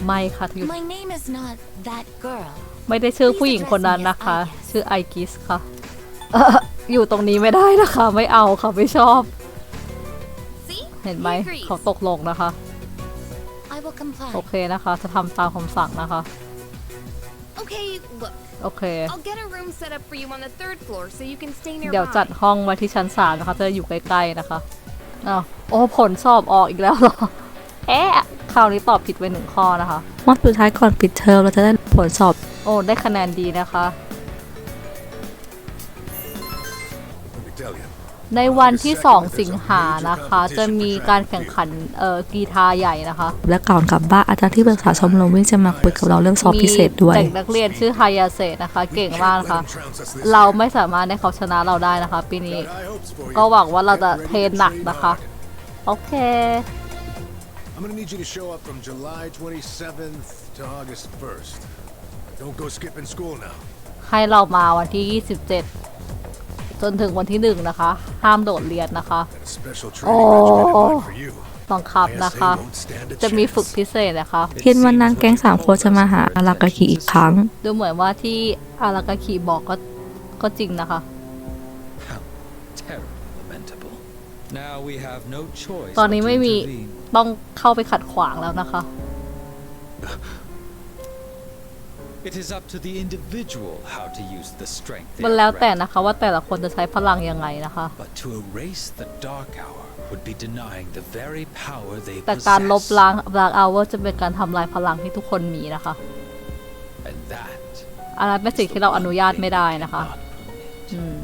ไม่ค่ะอยู่ My name is not that girl. ไม่ได้ชื่อผู้หญิงคนนั้นนะคะ ชื่อไอกิสค่ะ อยู่ตรงนี้ไม่ได้นะคะ ไม่เอาค่ะไม่ชอบ See? เห็นไหม He agrees. เขาตกลงนะคะ I will comply. โอเคนะคะ จะทำตามคำสั่งนะคะ Okay, look. โอเค I'll get a room set up for you on the 3rd floor so you can stay เดี๋ยวจัด nearby. ห้องไว้ที่ชั้น3นะคะ จะอยู่ใกล้ๆนะคะอ้าวโอ้ผลสอบออกอีกแล้วเหรอ เอ๊ะคราวนี้ตอบผิดไป1 ข้อนะคะ วันสุดท้ายก่อนปิดเทอมเราจะได้ผลสอบ โอ้ได้คะแนนดีนะคะ ในวันที่ 2 สิงหานะคะ จะมีการแข่งขันกีฬาใหญ่นะคะ และก่อนกลับบ้านอาจารย์ที่ปรึกษาชมรมวิ่งจะมาคุยกับเราเรื่องสอบพิเศษด้วย มีเด็กนักเรียนชื่อฮายาเซะนะคะ เก่งมากนะคะ เราไม่สามารถให้เขาชนะเราได้นะคะ ปีนี้ ก็หวังว่าเราจะเทรนหนักนะคะ โอเค I'm gonna need you to show up from July 27th to August 1st. Don't go skipping school now. ให้เรามาวันที่ 27 จนถึงวันที่ 1 นะคะ ห้ามโดดเรียนนะคะ Got a special training batch headed for you. บังคับนะคะ ISA won't stand a จะมี chance. ฝึกพิเศษนะคะ คิดวันนั้นแก๊ง3 คนจะมาหาอารากาคิอีกครั้ง ดูเหมือนว่าที่อารากาคิบอกก็จริงนะคะ How terribly lamentable. Now we have no choice ตอนนี้ but to ไม่มี intervene. ต้องเข้าไปขัดขวางแล้วนะคะ It is up to the individual how to use the strength they มัน are แล้วแต่ granted. นะคะว่าแต่ละคนจะใช้พลังยังไงนะคะ But to erase the dark hour would be denying the very power they แต่การลบ possess. ล้างดาร์กอเวอร์จะเป็นการทำลายพลังที่ทุกคนมีนะคะ And that อันนั้นเป็นสิ่งที่เราอนุญาตไม่ได้นะคะ อืม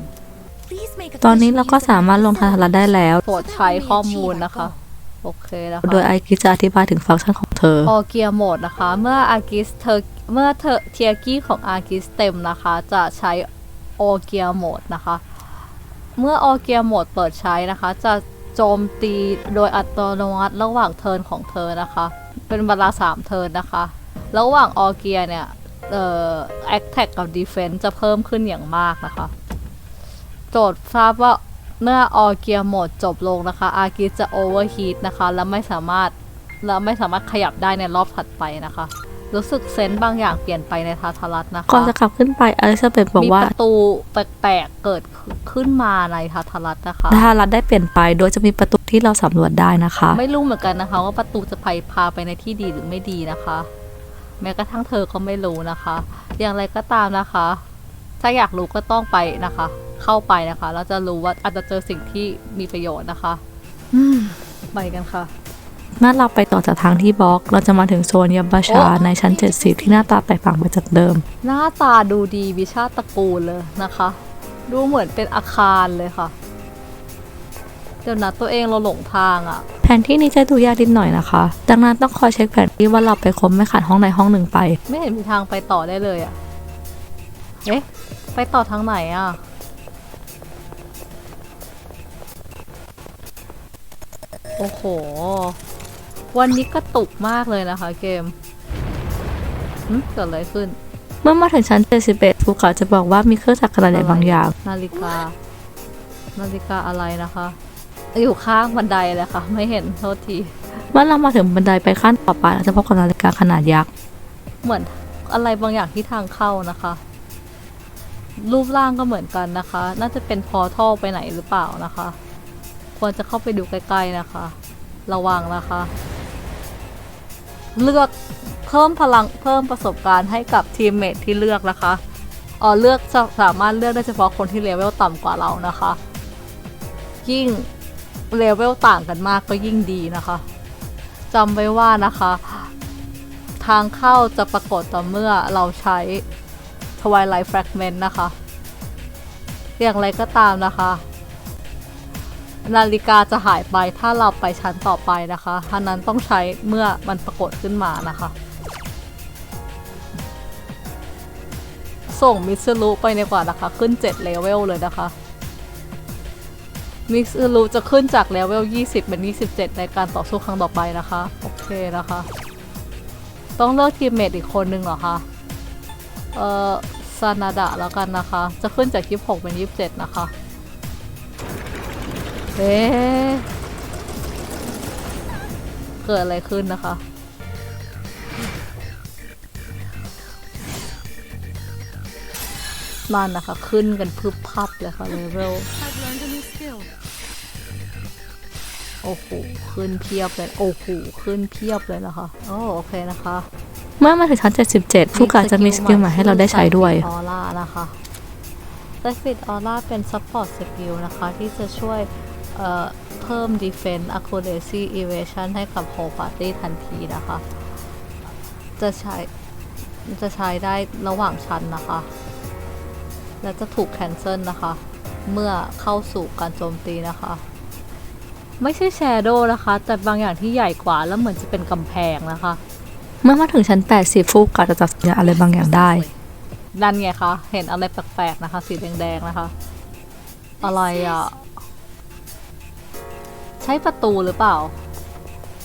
Please make a ตอนนี้เราก็สามารถลงทางทัศน์ได้แล้ว โปรดใช้ข้อมูลนะคะ โอเคนะคะ โดยไอกิจะอธิบายถึงฟังก์ชันของเธอ ออเกียโหมดนะคะ เมื่อเทียกี้ของอากิสเต็มนะคะ จะใช้ออเกียโหมดนะคะ เมื่อออเกียโหมดเปิดใช้นะคะ จะโจมตีโดยอัตโนมัติระหว่างเทิร์นของเธอนะคะ เป็นเวลา3 เทิร์นนะคะ ระหว่างออเกียเนี่ยแอคแท็กกับดีเฟนซ์จะเพิ่มขึ้นอย่างมากนะคะ โจทย์ทราบว่าเมื่อออเกียโหมดจบลงนะคะอากิจะโอเวอร์ฮีทนะคะ และไม่สามารถขยับได้ในรอบถัดไปนะคะ รู้สึกเซนส์บางอย่างเปลี่ยนไปในทาทารัตนะคะ ก่อนจะขับขึ้นไปอลิซาเบธบอก มี ว่า ประตูแปลกๆเกิดขึ้นมาในทาทารัตนะคะ ทารัฐได้เปลี่ยนไปโดยจะมีประตูที่เราสำรวจได้นะคะ ไม่รู้เหมือนกันนะคะ ว่าประตูจะพาไปในที่ดีหรือไม่ดีนะคะ แม้กระทั่งเธอก็ไม่รู้นะคะ อย่างไรก็ตามนะคะ ถ้าอยากรู้ก็ต้องไปนะคะ เข้าไปนะคะแล้วจะรู้ว่าอาจจะเจอสิ่งที่มีประโยชน์นะคะไปกันค่ะ เมื่อเราไปต่อจากทางที่บล็อกเราจะมาถึงโซนยับบัชาในชั้น 70 ที่หน้าตาแตกต่างไปจากเดิม หน้าตาดูดีวิชาตระกูลเลยนะคะ ดูเหมือนเป็นอาคารเลยค่ะเดี๋ยวนะตัวเองเราหลงทางอ่ะ แผนที่นี้จะดูยากนิดหน่อยนะคะดังนั้นต้องคอยเช็คแผนที่ว่าเราไปครบไม่ขาดห้องใดห้องหนึ่งไป ไม่เห็นมีทางไปต่อได้เลยอ่ะเอ๊ะไปต่อทางไหนอ่ะโอ้โหวันนี้กระตุกมากเลยนะคะเกมเกิดอะไรขึ้น เมื่อมาถึงชั้น 71 ภูเขาจะบอกว่ามีเครื่องจักรขนาดใหญ่บางอย่าง นาฬิกาอะไรนะคะอยู่ข้างบันไดเลยค่ะไม่เห็นโทษที เมื่อเรามาถึงบันไดไปขั้นต่อไปเราจะพบกับนาฬิกาขนาดยักษ์ เหมือนอะไรบางอย่างที่ทางเข้านะคะ รูปร่างก็เหมือนกันนะคะ น่าจะเป็นพอร์ทัลไปไหนหรือเปล่านะคะ ควรจะเข้าไปดูใกล้ๆนะคะ ระวังนะคะ เลือกเพิ่มพลังเพิ่มประสบการณ์ให้กับทีมเมทที่เลือกนะคะเลือกสามารถเลือกได้เฉพาะคนที่เลเวลต่ำกว่าเรานะคะ ยิ่งเลเวลต่างกันมากก็ยิ่งดีนะคะจำไว้ว่านะคะทางเข้าจะปรากฏต่อเมื่อเราใช้ Twilight Fragment นะคะอย่างไรก็ตามนะคะนาฬิกาจะหายไปถ้าเราไปชั้นต่อไปนะคะท่านั้นต้องใช้เมื่อมันปรากฏขึ้นมานะคะส่งมิสซูไปในกว่านะคะขึ้น7เลเวลเลยนะคะมิสซูจะขึ้นจากเลเวล20เป็น27ในการต่อสู้ครั้งต่อไปนะคะโอเคนะคะต้องเลือกทีมเมทอีกคนนึงเหรอคะซานาดะแล้วกันนะคะจะขึ้นจาก26เป็น27นะคะเกิดอะไรขึ้นนะคะนั่นนะคะขึ้นกันพึบพับเลยค่ะเลเวลโอ้โหขึ้นเพียบเลยโอ้โหขึ้นเพียบเลยนะคะโอเคนะคะเมื่อมาถึงชั้น 77 ผู้การจะมีสกิลใหม่ให้เราได้ใช้ด้วยออร่านะคะSpirit Aura เป็น Support Skill นะคะที่จะช่วยเพิ่ม Defense Accuracy Evasion ให้กับ Whole Party ทันทีนะคะจะใช้ได้ระหว่างชั้นนะคะและจะถูก Cancel นะคะเมื่อเข้าสู่การโจมตีนะคะไม่ใช่ Shadow นะคะแต่บางอย่างที่ใหญ่กว่าแล้วเหมือนจะเป็นกำแพงนะคะเมื่อมาถึงชั้น 80 ฟูกาจะจับสัญญาอะไรบางอย่างได้นั่นไงคะเห็นอะไรแปลกๆนะคะสีแดงๆนะคะอะไรอ่ะใช้ประตูหรือเปล่า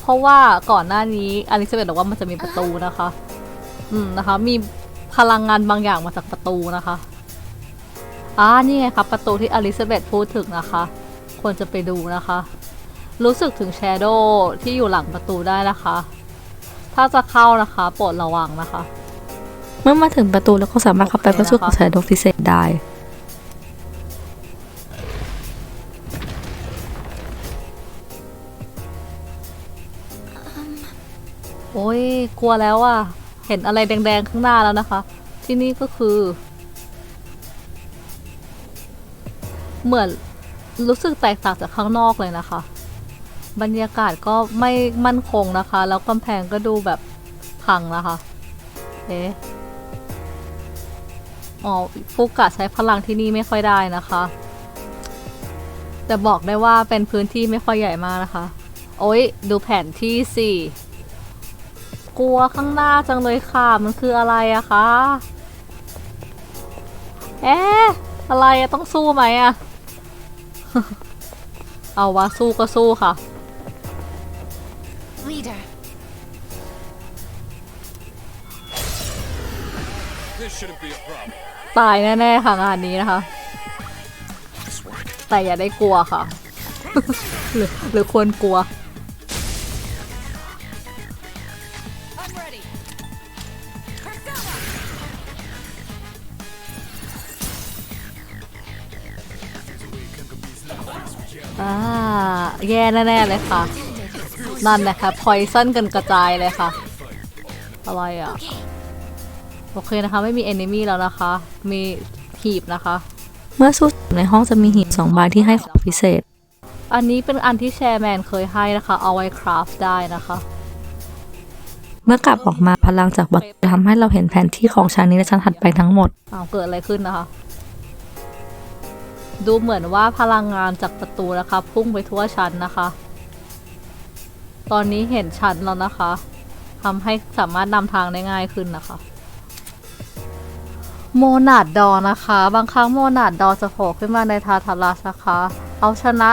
เพราะว่าก่อนหน้านี้อลิซาเบธบอกว่ามันจะมีประตูนะคะนะคะมีพลังงานบางอย่างมาจากประตูนะคะนี่ไงครับประตูที่อลิซาเบธพูดถึงนะคะควรจะไปดูนะคะรู้สึกถึงแชโดว์ที่อยู่หลังประตูได้นะคะถ้าจะเข้านะคะโปรดระวังนะคะเมื่อมาถึงประตูแล้วก็สามารถเข้าไปเพื่อสู้กับแชโดว์พิเศษได้โอ้ยกลัวแล้วอ่ะเห็นอะไรแดงๆข้างหน้าแล้วนะคะที่นี่ก็คือเหมือนรู้สึกแตกต่างจากข้างนอกเลยนะคะบรรยากาศก็ไม่มั่นคงนะคะแล้วกำแพงก็ดูแบบพังนะคะฟุกะใช้พลังที่นี่ไม่ค่อยได้นะคะแต่บอกได้ว่าเป็นพื้นที่ไม่ค่อยใหญ่มากนะคะโอ้ยดูแผนที่สิกลัวข้างหน้าจังเลยค่ะมันคืออะไรอะคะอะไรอะต้องสู้ไหมอะ เอาวะสู้ก็สู้ค่ะ Leaderตายแน่ๆค่ะงานนี้นะคะแต่อย่าได้กลัวค่ะ หรือควรกลัวแย่แน่ๆเลยค่ะนั่นแหละค่ะพอยซันกันกระจายเลยค่ะอะไรอ่ะโอเคนะคะไม่มี enemy แล้วนะคะมี หีบนะคะ เมื่อสู้ในห้องจะมีหีบ2 ใบที่ให้ของพิเศษ อันนี้เป็นอันที่แชร์แมนเคยให้นะคะ เอาไว้คราฟได้นะคะ เมื่อกลับออกมาพลังจากประตูทำให้เราเห็นแผนที่ของชั้นนี้และชั้นถัดไปทั้งหมด เกิดอะไรขึ้นนะคะ ดูเหมือนว่าพลังงานจากประตูนะคะพุ่งไปทั่วชั้นนะคะ ตอนนี้เห็นชั้นแล้วนะคะทำให้สามารถนำทางได้ง่ายขึ้นนะคะโมนาดดอนะคะ บางครั้งโมนาดดอจะโผล่ขึ้นมาในทาทารัสนะคะเอาชนะ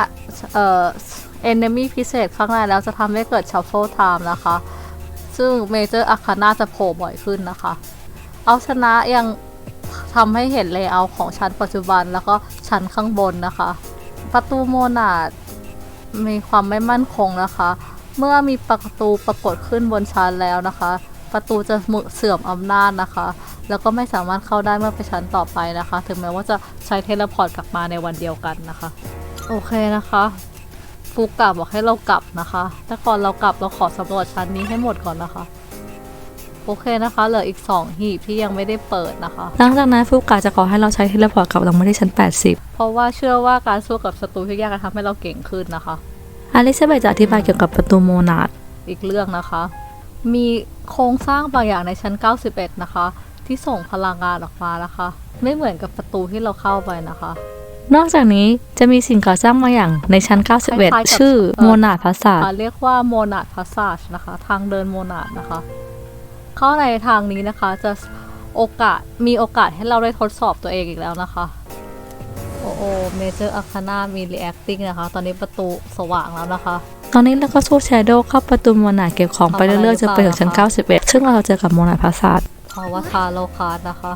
enemy พิเศษข้างในแล้วจะทำให้เกิด shuffle time นะคะซึ่ง Major Arcana จะโผล่บ่อยขึ้นนะคะเอาชนะยังทำให้เห็น layout ของชั้นปัจจุบันแล้วก็ชั้นข้างบนนะคะประตูโมนาดมีความไม่มั่นคงนะคะเมื่อมีประตูปรากฏขึ้นบนชั้นแล้วนะคะประตูจะเสื่อมอำนาจนะคะแล้วก็ไม่สามารถเข้าได้เมื่อไปชั้นต่อไปนะคะถึงแม้ว่าจะใช้เทเลพอร์ตกลับมาในวันเดียวกันนะคะโอเคนะคะฟูกะบอกให้เรากลับนะคะแต่ก่อนเรากลับเราขอสำรวจชั้นนี้ให้หมดก่อนนะคะโอเคนะคะเหลืออีก2หีบที่ยังไม่ได้เปิดนะคะหลังจากนั้นฟูกะจะขอให้เราใช้เทเลพอร์ตกลับลงมาที่ชั้น80เพราะว่าเชื่อว่าการสู้กับศัตรูที่ยากจะทำให้เราเก่งขึ้นนะคะอลิซาเบธจะอธิบายเกี่ยวกับประตูโมนาดอีกเรื่องนะคะมีโครงสร้างบางอย่างในชั้น91นะคะที่ส่งพลังงานออกมานะคะไม่เหมือนกับประตูที่เราเข้าไปนะคะนอกจากนี้จะมีสิ่งก่อสร้างบางอย่างในชั้น91ชื่อโมนาดพาสาจเรียกว่าโมนาดพาสาจนะคะทางเดินโมนาดนะคะเข้าในทางนี้นะคะจะมีโอกาสให้เราได้ทดสอบตัวเองอีกแล้วนะคะโอ้เมเจอร์อาคาน่ามี reacting นะคะตอนนี้ประตูสว่างแล้วนะคะตอนนี้เราก็สู้แชโดว์เข้าประตูโมนาดเก็บของไปเรื่อยๆจนไปถึงชั้น91ซึ่งเราเจอกับโมนาดพาสาจเพราะว่าทาโลคาร์ดนะคะ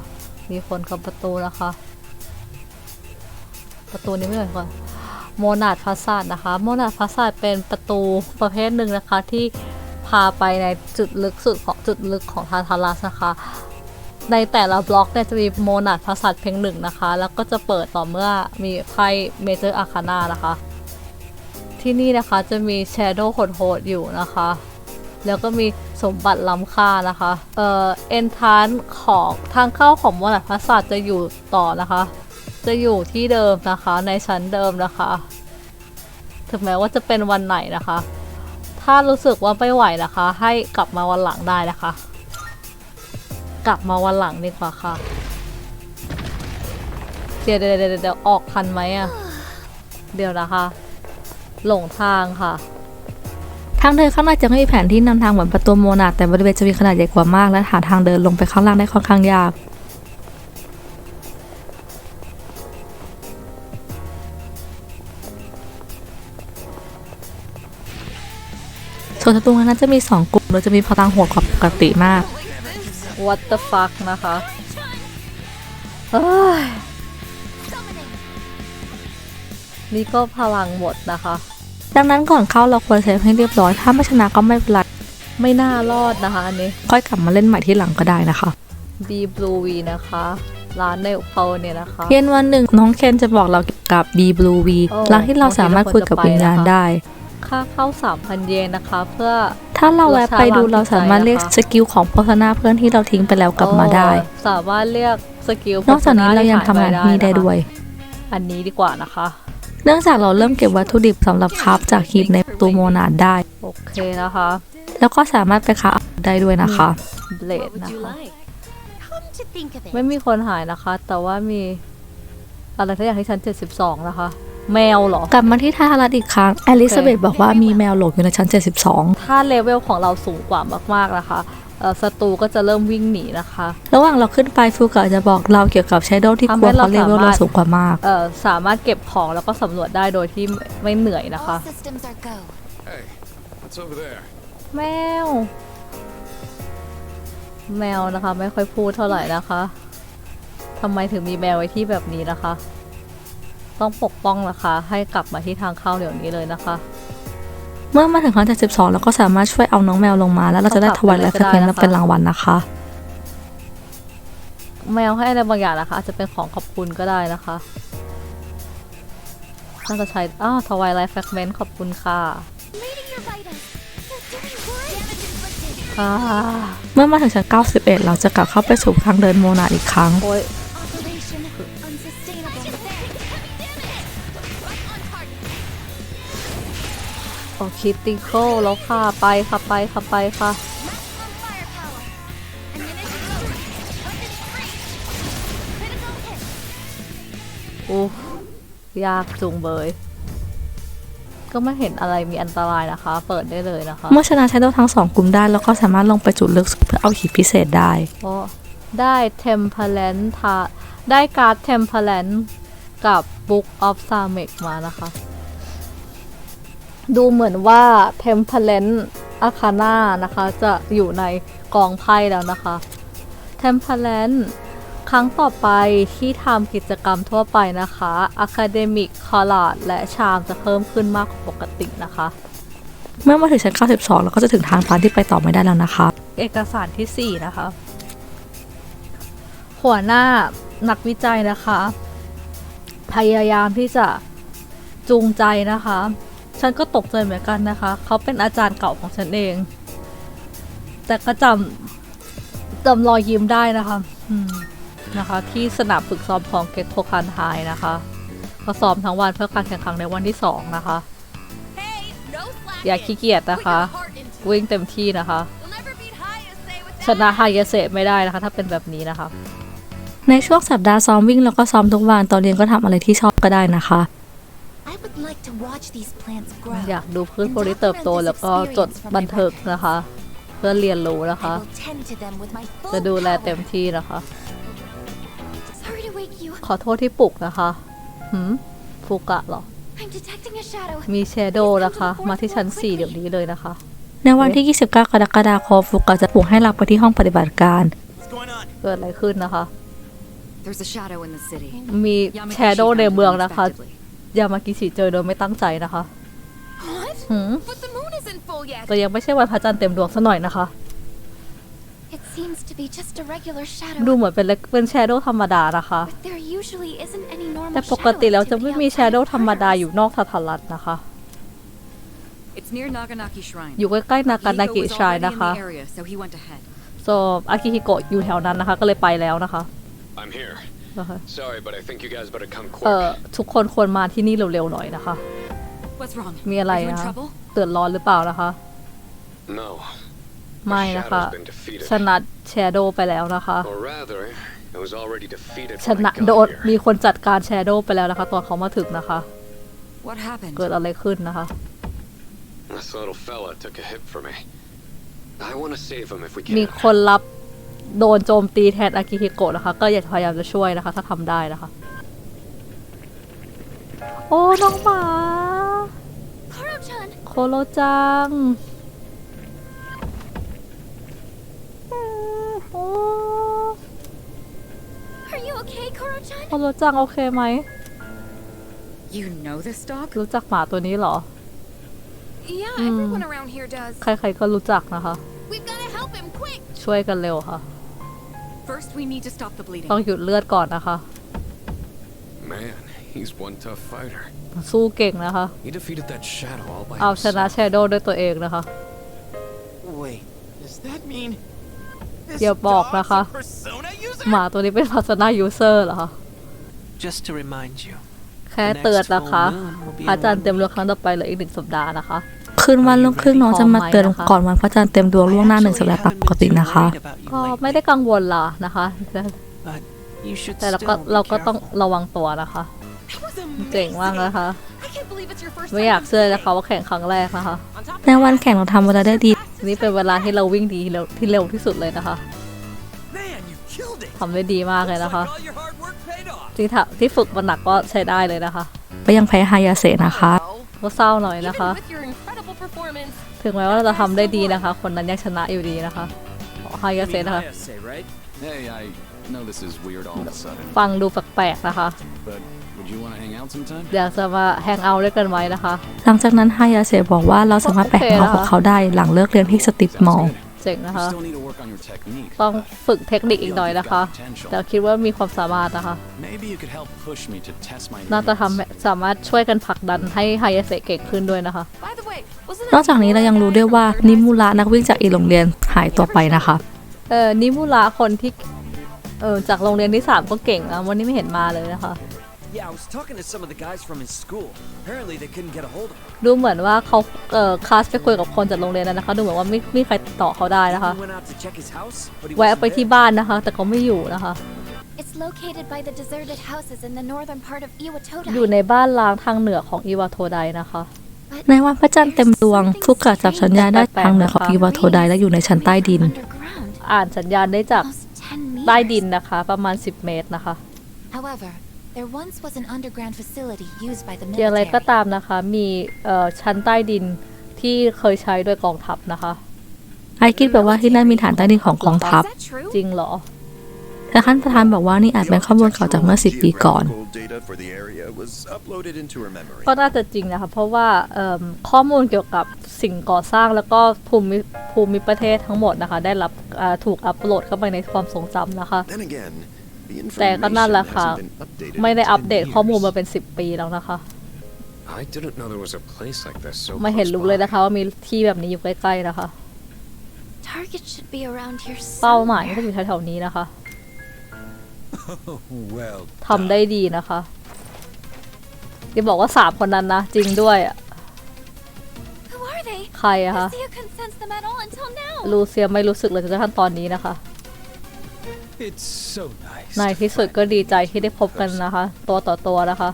มีคนกับประตูนะคะประตูนี้ไม่เหมือนกันโมนาดพาสาจนะคะโมนาดพาสาจเป็นประตูประเภทหนึ่งนะคะที่พาไปในจุดลึกสุดของจุดลึกของทาทารัสนะคะในแต่ละบล็อกเนี่ยจะมีโมนาดพาสาจเพียงหนึ่งนะคะแล้วก็จะเปิดต่อเมื่อมีไพ่เมเจอร์อาคาน่านะคะที่นี่นะคะจะมีแชโดว์โหดๆอยู่นะคะแล้วก็มีสมบัติล้ำค่านะคะเอ็นทานของทางเข้าของโมนาดพาสาจจะอยู่ต่อนะคะจะอยู่ที่เดิมนะคะในชั้นเดิมนะคะถึงแม้ว่าจะเป็นวันไหนนะคะถ้ารู้สึกว่าไม่ไหวนะคะให้กลับมาวันหลังได้นะคะกลับมาวันหลังดีกว่าค่ะเดี๋ยวออกทันไหมอ่ะเดี๋ยวนะคะหลงทางค่ะทางเดินข้างในจะไม่มีแผนที่นำทางเหมือนประตูโมนาดแต่บริเวณจะมีขนาดใหญ่กว่ามากและหาทางเดินลงไปข้างล่างได้ค่อนข้างยากส่วนศัตรูนั้นจะมี2กลุ่มโดยจะมีพลังโหดกว่าปกติมาก What the fuck นะคะนี่ก็พลังหมดนะคะดังนั้นก่อนเข้าเราควรเซฟให้เรียบร้อยถ้าไม่ชนะก็ไม่เป็นไรไม่น่ารอดนะคะอันนี้ค่อยกลับมาเล่นใหม่ที่หลังก็ได้นะคะ B Blue V นะคะร้านในเขาเนี่ยนะคะเย็นวันหนึ่งน้องเคนจะบอกเราเกี่ยวกับ B Blue V ร้านที่เราสามารถคุยกับวิญญาณได้ค่าเข้า 3,000 เยนนะคะเพื่อถ้าเราแวะไปดูเราสามารถเรียกสกิลของโฆษณาเพื่อนที่เราทิ้งไปแล้วกลับมาได้สามารถเรียกสกิลนอกจากนี้เรายังทำงานนี้ได้ด้วยอันนี้ดีกว่านะคะเนื่องจากเราเริ่มเก็บวัตถุดิบสำหรับคราฟจากหีบในประตูโมนาดได้โอเคนะคะแล้วก็สามารถไปคราฟได้ด้วยนะคะเบลดนะคะไม่มีคนหายนะคะแต่ว่ามีอะไรที่อย่างที่ชั้น72นะคะแมวเหรอกลับมาที่ทาทารัสอีกครั้งอลิซาเบธบอกว่ามีแมวหลบอยู่ในชั้น72ถ้าเลเวลของเราสูงกว่ามากๆนะคะศัตรูก็จะเริ่มวิ่งหนีนะคะระหว่างเราขึ้นไปฟูกะจะบอกเราเกี่ยวกับแชโดว์ที่กลัวเพราะเลเวลเราสูงกว่ามากสามารถเก็บของแล้วก็สำรวจได้โดยที่ไม่เหนื่อยนะคะแมวนะคะไม่ค่อยพูดเท่าไหร่นะคะทำไมถึงมีแมวไว้ที่แบบนี้นะคะต้องปกป้องนะคะให้กลับมาที่ทางเข้าเดี๋ยวนี้เลยนะคะเมื่อมาถึงชั้น72เราก็สามารถช่วยเอาน้องแมวลงมาแล้วเราจะได้ทวายไลฟ์แฟกเมนต์มาเป็นรางวัลนะคะแมวให้อะไรบางอย่างนะคะอาจจะเป็นของขอบคุณก็ได้นะคะน่าจะใช้ทวายไลฟ์แฟกเมนต์ขอบคุณค่ะเมื่อมาถึงชั้น91เราจะกลับเข้าไปสู่ทางเดินโมนาดอีกครั้ง ของคิดติโก้แล้วค่ะไปค่ะไปค่ะไปค่ะ อุ๊ฟยากจุงเบยก็ไม่เห็นอะไรมีอันตรายนะคะ เปิดได้เลยนะคะ เมื่อชนะชาโดว์ทั้ง2กลุ่มได้แล้วก็สามารถลงไปจุดลึกสุดเพื่อเอาหีบพิเศษได้ โอ้ได้เทมเพลนทาได้การ์ดเทมเพลนกับ Book of Samek มานะคะ ดูเหมือนว่าเทมเพลนอาคาน่านะคะจะอยู่ในกองไพ่แล้วนะคะเทมเพลนครั้งต่อไปที่ทำกิจกรรมทั่วไปนะคะ Academic Collage และชามจะเพิ่มขึ้นมากกว่าปกตินะคะ เมื่อมาถึงชั้น92เราก็จะถึงทางตันที่ไปต่อไม่ได้แล้วนะคะ เอกสารที่ 4 นะคะ หัวหน้านักวิจัยนะคะ พยายามที่จะจูงใจนะคะ ฉันก็ตกใจเหมือนกันนะคะ เขาเป็นอาจารย์เก่าของฉันเอง แต่ก็จำรอยยิ้มได้นะคะนะคะที่สนามฝึกซ้อมของเกตโทคันไฮนะคะเขาซ้อมทั้งวันเพื่อการแข่งขันในวันที่ 2 นะคะ อย่าขี้เกียจนะคะ วิ่งเต็มที่นะคะ ชนะฮายาเซะไม่ได้นะคะถ้าเป็นแบบนี้นะคะ ในช่วงสัปดาห์ซ้อมวิ่งแล้วก็ซ้อมทุกวันตอนเรียนก็ทำอะไรที่ชอบก็ได้นะคะ อยากดูพืชพวกนี้เติบโตแล้วก็จดบันทึกนะคะ เพื่อเรียนรู้นะคะ จะดูแลเต็มที่นะคะ ขอโทษที่ปลุกนะคะฟูกะเหรอ มีแชโดว์นะคะ มาที่ชั้น 4 เดี๋ยวนี้เลยนะคะ ในวันที่ 29 กรกฎาคมฟูกะจะปลุกให้รับไปที่ห้องปฏิบัติการ เกิดอะไรขึ้นนะคะ There's a shadow in the city. มีแชโดว์ในเมืองนะคะ ยามากิชิเจอโดยไม่ตั้งใจนะคะ But the moon isn't full yet. แต่ยังไม่ใช่วันพระจันทร์เต็มดวงซะหน่อยนะคะ It seems to be just a regular shadow. ดูเหมือนเป็นแชโดว์ธรรมดานะคะ But there usually isn't any normal แต่ปกติแล้วจะไม่มีแชโดว์ธรรมดาอยู่นอกทัทรัตนะคะ It's near Naganaki Shrine. อยู่ใกล้ๆนากานากิชายนะคะ Akihiko was already in the area, so he went ahead. อากิฮิโกะอยู่แถวนั้นนะคะ ก็เลยไปแล้วนะคะ I'm here. นะคะ Sorry, but I think you guys better come quick. ทุกคนควรมาที่นี่เร็วๆหน่อยนะคะ What's wrong? มีอะไร Are you in นะคะ trouble? เดือดร้อนหรือเปล่านะคะ No. ไม่นะคะ Shadow's been defeated. ชนะแชโดว์ไปแล้วนะคะ Or rather, it was already defeated ช when นะ I got โดน here. มีคนจัดการแชโดว์ไปแล้วนะคะ ตอนเขามาถึงนะคะ What happened? เกิดอะไรขึ้นนะคะ This little fella took a hit for me. I want to save him if we มี can. คนรับโดนโจมตีแทนอากิฮิโกะนะคะ ก็อยากพยายามจะช่วยนะคะ ถ้าทำได้นะคะ โอ้น้องหมา Koro-chan, โคโรจังโอ้ are you okay, Koro-chan? โคโรจังโอเคไหม You know this dog? รู้จักหมาตัวนี้เหรอ Yeah, everyone around here does. ใครๆก็รู้จักนะคะ We've got to help him quick. ช่วยกันเร็วค่ะ First, we need to stop the bleeding. ต้องหยุดเลือดก่อนนะคะ Man, he's one tough fighter. สู้เก่งนะคะ He defeated that shadow all by เอาชนะ himself. แชโดว์ด้วยตัวเองนะคะ Wait, does that mean this อย่าบอก dog's นะคะ a persona user? หมาตัวนี้เป็น Persona User เหรอคะ Just to remind you, แค่เตือนนะคะพระจันทร์เต็มดวงครั้งต่อไปเหลืออีก1 สัปดาห์นะคะ คืนวันรุ่งขึ้นน้องจะมาเตือนก่อนวันพระจันทร์เต็มดวงล่วงหน้า1 สัปดาห์ตามปกตินะคะ ก็ไม่ได้กังวลล่ะนะคะ but you should แต่ still เรา be ก็ต้อง careful. ระวังตัวนะคะ That was เจ๋งมาก amazing. นะคะ I can't believe it's your first ไม่ time อยาก doing เชื่อ this นะคะว่าแข่งครั้งแรกนะคะ On top of ในวันแข่งเราทำเวลาได้ดี นี่เป็นเวลาที่เราวิ่งดีที่เร็วที่สุดเลยนะคะ Man, you killed it. ทำได้ดีมากเลย Looks นะคะ like all your hard work paid off. ที่ฝึกมันหนักก็ใช้ได้เลยนะคะ ก็ยังแพ้ฮายาเซะนะคะ ก็เศร้าหน่อยนะคะ Even with your incredible performance, ถึงแม้ว่าเราจะทำได้ดีนะคะ คนนั้นยังชนะอยู่ดีนะคะฮายาเซะนะคะ Hayase, right? Hey, I know this is weird all of a sudden, ฟังดูแปลกๆนะคะ but would you want to hang out sometime? อยากจะมาแฮงเอาท์ด้วยกันไหมนะคะ หลังจากนั้นฮายาเซะบอกว่าเราสามารถไปแฮงเอาท์กับเขาได้หลังเลิกเรียนที่สติปมอล เจ๋งนะคะ You still need to work on your technique. ต้องฝึกเทคนิคอีกหน่อยนะคะ แต่คิดว่ามีความสามารถนะคะ Maybe you could help push me to test my น่าจะ limits. สามารถช่วยกันผลักดันให้ฮายาเซะเก่งขึ้นด้วยนะคะ by the way, wasn't นอกจากนี้เรายังรู้ด้วยว่านิมูระนักวิ่งจากอีกโรงเรียนหายตัวไปนะคะ นิมุระคนที่จากโรงเรียนที่ 3 ก็เก่งนะวันนี้ไม่เห็นมาเลยนะคะ Yeah, I was talking to some of the guys from his school. Apparently they couldn't get a hold of him. ดูเหมือนว่าเขาคลาสไปคุยกับคนจากโรงเรียนแล้วนะคะดูเหมือนว่าไม่มีใครติดต่อเขาได้นะคะ He went out to check his house, but he แวะ wasn't ไปที่ there. บ้านนะคะ แต่เขาไม่อยู่นะคะ It's located by the deserted houses in the northern part of อยู่ Iwatodai. ในบ้านล้างทางเหนือของอิวาโทไดนะคะ ในวันพระจันทร์เต็มดวงทุกกระจับสัญญาณได้ทางเหนือของอีวาโทไดและอยู่ในชั้นใต้ดิน Underground, อ่านสัญญาณได้จาก almost 10 ใต้ดิน meters. นะคะ ประมาณ 10 เมตรนะคะ However, there once was an underground facility used by the อย่างไรก็ military. ตามนะคะ มีชั้นใต้ดินที่เคยใช้โดยกองทัพนะคะ ไอคิดแบบว่าที่นั่นมีฐานใต้ดินของกองทัพ Is that true? จริงเหรอ และท่านประธานบอกว่านี่อาจเป็นข้อมูลเก่าจากเมื่อ10 ปีก่อน Data for the area was uploaded into her memory. ก็น่าจะจริงนะคะ เพราะว่าข้อมูลเกี่ยวกับสิ่งก่อสร้างแล้วก็ภูมิประเทศทั้งหมดนะคะ ได้รับถูกอัปโหลดเข้าไปในความทรงจำนะคะ Then again, the แต่ก็นั่น information แหละค่ะ hasn't been updated ไม่ได้ in อัปเดต 10 ข้อมูล years. มาเป็น 10 ปีแล้วนะคะ I didn't know there was a place like this so ไม่เห็น close รู้เลย by. นะคะว่ามีที่แบบนี้อยู่ใกล้ๆนะคะ Target should be around here เป้าหมาย somewhere. ก็อยู่แถวๆนี้นะคะ Well ทำได้ดีนะคะอย่าบอกว่า3คนนั้นนะ จริงด้วยอะ Who are they? ใครอะคะ Lucia couldn't sense them at all until now. ลูเซียไม่รู้สึกเลยจนกระทั่งตอนนี้นะคะ it's so nice. ในที่สุดก็ดีใจที่ได้พบกันนะคะ ตัวต่อตัวนะคะ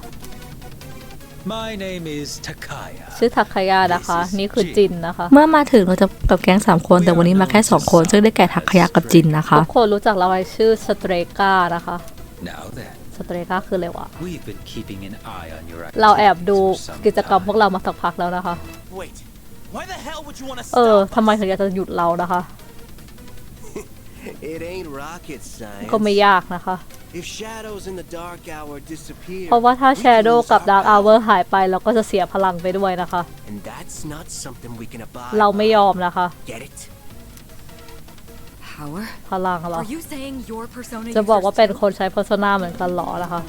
My name is Takaya. ชื่อทักคายานะคะ นี่คือจินนะคะ เมื่อมาถึงเราจะพบกับแก๊ง3 คนแต่วันนี้มาแค่2 คนซึ่งได้แก่ทักขยะกับจินนะคะ ทุกคนรู้จักเราในชื่อสเตรกานะคะ Now then, สเตรกาคืออะไรวะ we've been keeping an eye on your เราแอบ activities ดู for some กิจกรรม time. พวกเรามาสักพักแล้วนะคะ Wait, why the hell would you want to ทำไมถึงอยากจะหยุดเรานะคะ It ain't rocket ก็ไม่ science. ยากนะคะ If shadows in the dark hour disappear, เพราะว่าถ้า we can Shadow lose กับ our Dark power. Hour หายไปเราก็จะเสียพลังไปด้วยนะคะ And that's not something we can abide เราไม่ by. ยอมนะคะ Get it? Power? พลังเหรอ Are you saying your persona จะบอก users ว่าเป็น too? คนใช้ persona เหมือนกันเหรอนะคะ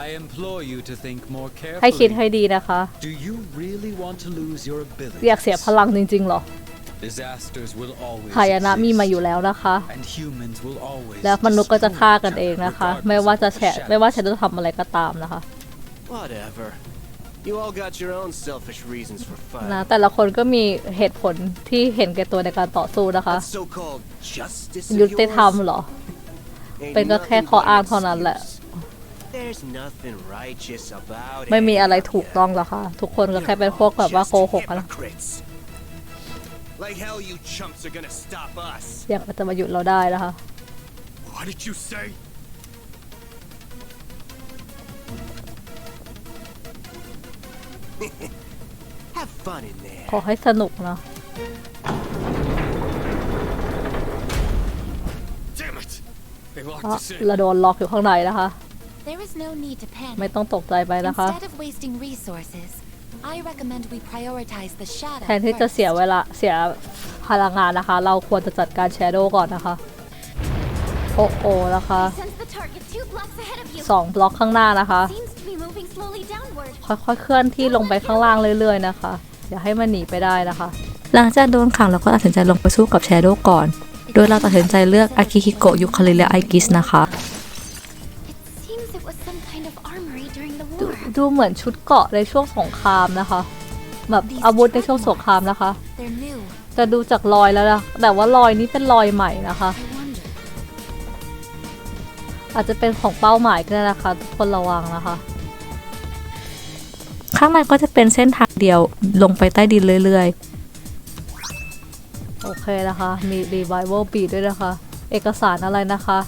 I implore you to think more ให้คิด carefully. ให้ดีนะคะ Do you really want to lose your อยากเสีย abilities? พลังจริงๆเหรอ Disasters will always หายนะมีมาอยู่ exist, แล้วนะคะ and humans will always แล้วมนุษย์ก็จะ destroy ฆ่ากัน each เอง other นะคะ regardless ไม่ว่าจะ of แฉ the ไม่ว่า shadows. ฉันจะทำอะไรก็ตามนะคะ Whatever. You all got your own selfish reasons for นะ fighting. แต่ละคนก็มีเหตุผลที่เห็นแก่ตัวในการต่อสู้นะคะ That so-called justice ยุ of ติธรรม yours เหรอ ain't เป็นก็แค่ nothing ข้อ but อ้าง an เท่านั้นแหละ excuse. There's nothing righteous about it. ไม่มีอะไรถูกต้องหรอกค่ะ ทุกคนก็แค่เป็นพวกแบบว่าโกหกกันนะ Hypocrites. Like hell you chumps are gonna stop us. อยากจะมาหยุดเราได้นะคะ What did you say? Have fun in there. ขอให้สนุกนะ Damn it! They เพ locked ราะ us in. เราโดนล็อกอยู่ข้างในนะคะ There is no need to ไม่ panic. ต้องตกใจไปนะคะ Instead of wasting resources, I recommend we prioritize the shadow แทนที่จะ first. เสียเวลาเสียพลังงานนะคะ เราควรจะจัดการแชโดว์ก่อนนะคะ โอ้โหนะคะ Sense the target 2 blocks ahead of you. 2 บล็อกข้างหน้านะคะ Seems to be moving slowly downward. ค่อยๆเคลื่อนที่ลงไปข้างล่างเรื่อยๆนะคะ อย่าให้มันหนีไปได้นะคะ หลังจากโดนขังเราก็ตัดสินใจลงไปสู้กับแชโดว์ก่อน โดยเราตัดสินใจเลือกอากิฮิโกะยูคาริและไอกิสนะคะ It seems it was some kind of armory during the ดู war. ดูเหมือนชุดเกราะในช่วงสงครามนะคะ แบบอาวุธในช่วงสงครามนะคะ They're new. จะดูจากรอยแล้วนะแต่ว่ารอยนี้เป็นรอยใหม่นะคะ I wonder. อาจจะเป็นของเป้าหมายก็ได้นะคะทุกคนระวังนะคะ ข้างในก็จะเป็นเส้นทางเดียวลงไปใต้ดินเรื่อย โอเคนะคะ มี Revival Beat ด้วยนะคะ เอกสารอะไรนะคะ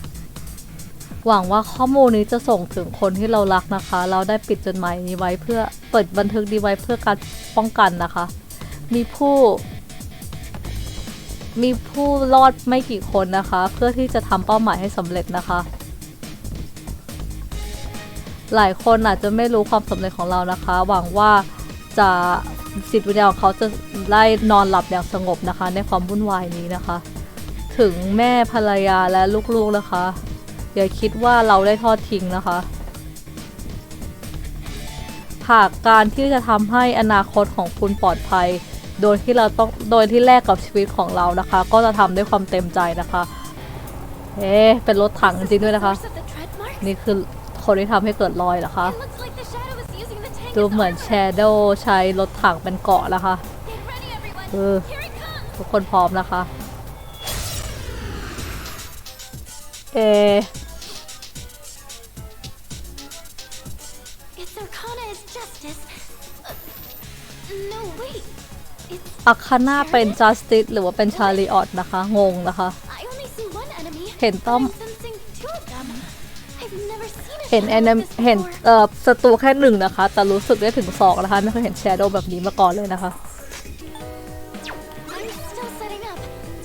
หวังว่าข้อมูลนี้จะส่งถึงคนที่เรารักนะคะ เราได้ปิดจดหมายนี้ไว้เพื่อเปิดบันทึกนี้ไว้เพื่อการป้องกันนะคะ มีผู้รอดไม่กี่คนนะคะ เพื่อที่จะทำเป้าหมายให้สำเร็จนะคะ หลายคนอาจจะไม่รู้ความสำเร็จของเรานะคะ หวังว่าจะจิตวิญญาณของเขาจะได้นอนหลับอย่างสงบนะคะ ในความวุ่นวายนี้นะคะ ถึงแม่ภรรยาและลูกๆนะคะ อย่าคิดว่าเราได้ทอดทิ้งนะคะ หากการที่จะทำให้อนาคตของคุณปลอดภัย โดยที่แลกกับชีวิตของเรานะคะ ก็จะทำด้วยความเต็มใจนะคะ เป็นรถถังจริงๆด้วยนะคะ Force of the tread marks? นี่คือ คนที่ทำให้เกิดรอยเหรอคะ It looks like the shadow is using the tank ดู as เหมือน armor. แชโดว์ใช้รถถังเป็นเกราะนะคะ Get ready, everyone. คือ Here it comes. ทุกคนพร้อมนะคะ It's Arcana as justice. No, wait. It's อัคคาน่าเป็น justice หรือว่าเป็นชาริออตนะคะ งงนะคะ I only see one enemy. เห็นต้อม I'm sensing two of them. I've never seen a เห็น shadow like this เห็น before. ศัตรูแค่หนึ่งนะคะ แต่รู้สึกได้ถึง2นะคะไม่เคยเห็นแชโดว์แบบนี้มาก่อนเลยนะคะ I'm still setting up.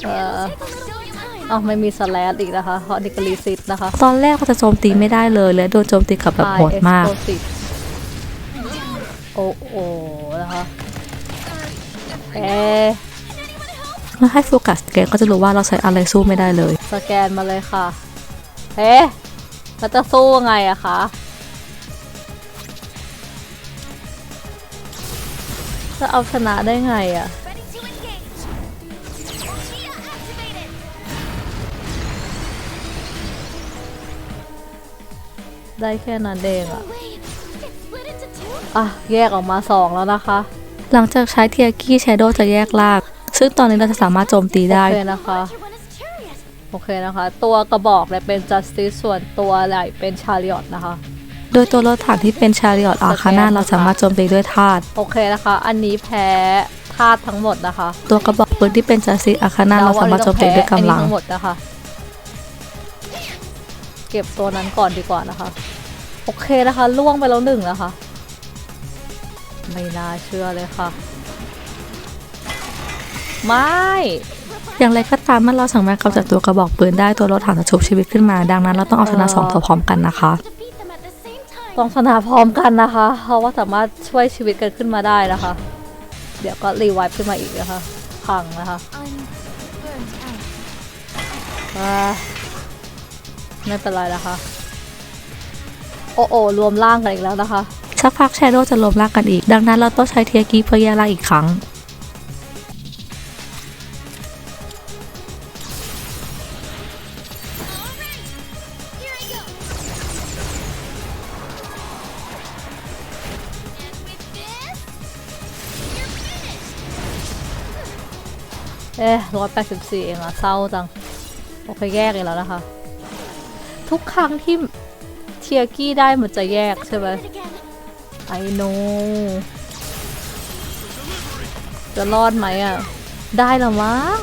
เอ่อ Take a little more time. อ้าวไม่มีสแลดอีกนะคะเพราะนี่ก็รีซิตนะคะ ตอนแรกเราจะโจมตีไม่ได้เลยและโดนโจมตีกลับแบบโหดมาก Explosive โอ้โหนะคะเมื่อให้โฟกัสแกก็จะรู้ว่าเราใช้อะไรสู้ไม่ได้เลย สแกนมาเลยค่ะแล้วจะสู้ยังไงอะคะจะเอาชนะได้ไงอะ Ready to engage. Chia activated. ได้แค่นั้นเองอะ Wait. It split into two. อ่ะแยกออกมา2แล้วนะคะ หลังจากใช้เทียกี้แชโดว์จะแยกลาก ซึ่งตอนนี้เราจะสามารถโจมตีได้ โอเคนะคะ Your one is chariot. โอเคนะคะ ตัวกระบอกเนี่ยเป็น justice ส่วนตัวไหล่เป็น chariot นะคะ โดยตัวรถถังที่เป็นชาริออตอาคาน่าเราสามารถโจมตีด้วยธาตุ โอเคนะคะ อันนี้แพ้ธาตุทั้งหมดนะคะ ตัวกระบอกปืนที่เป็นจัสติสอาคาน่าเราสามารถโจมตีด้วยกำลัง ทั้งหมดนะคะ เก็บตัวนั้นก่อนดีกว่านะคะ โอเคนะคะล่วงไปแล้ว1นะคะ ไม่น่าเชื่อเลยค่ะ ไม่ อย่างไรก็ตามเมื่อเราสามารถกำจัดตัวกระบอกปืนได้ตัวรถถังจะชุบชีวิตขึ้นมา ดังนั้นเราต้องเอาชนะ2ตัวพร้อมกันนะคะ Defeat them at the same time. ต้องชนะพร้อมกันนะคะ เพราะว่าสามารถช่วยชีวิตกันขึ้นมาได้นะคะ เดี๋ยวก็รีไวฟ์ขึ้นมาอีกนะคะ พังนะคะ I'm burned out. ไม่เป็นไรนะคะ โอ้โอ้รวมร่างกันอีกแล้วนะคะ สักพักแชโดว์จะรวมร่างกันอีก ดังนั้นเราต้องใช้เทียกี้เพื่อแยกร่างอีกครั้ง Here I go. And with this, you're finished. 184เองอะเศร้าจัง โอเคแยกอีกแล้วนะคะ ทุกครั้งที่เทียกี้ได้มันจะแยกใช่ไหม Separated again. ไอโนจะรอดไหมอะได้ละมั้ง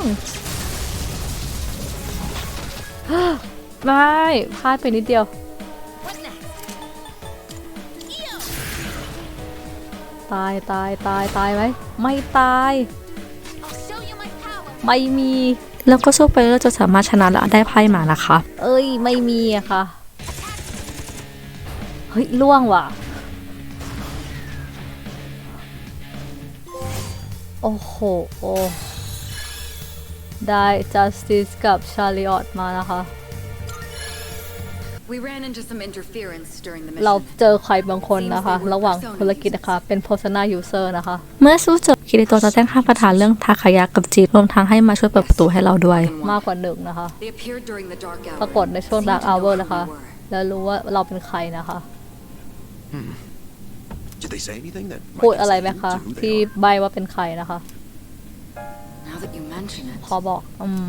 ไม่พลาดไปนิดเดียว What next? ตายไหมไม่ตาย I'll show you my power. ไม่มี แล้วก็สู้ไปเรื่อยจนสามารถชนะและได้ไพ่มานะคะ เอ้ยไม่มีอะค่ะ เฮ้ยล่วงว่ะ โอ้โหได้ Justice กับ Chariot มานะคะ We ran into some interference during the เรา mission. เจอใครบางคนนะคะ ระหว่างภารกิจนะคะ เป็น Persona User นะคะ เมื่อสู้จบคิริโตะจะแจ้งห้ามประธานเรื่องทาคายะกับจีรวมทั้งให้มาช่วยเปิดประตูให้เราด้วย มากกว่า1นะคะ They appeared during the dark hour. ปรากฏในช่วง Dark Hour นะคะ แล้วรู้ว่าเราเป็นใครนะคะ Did they say anything that พูด might อะไรไหม concern คะ you to who they ที่ are? ใบว่าเป็นใครนะคะ Now that you mention it, พอบอก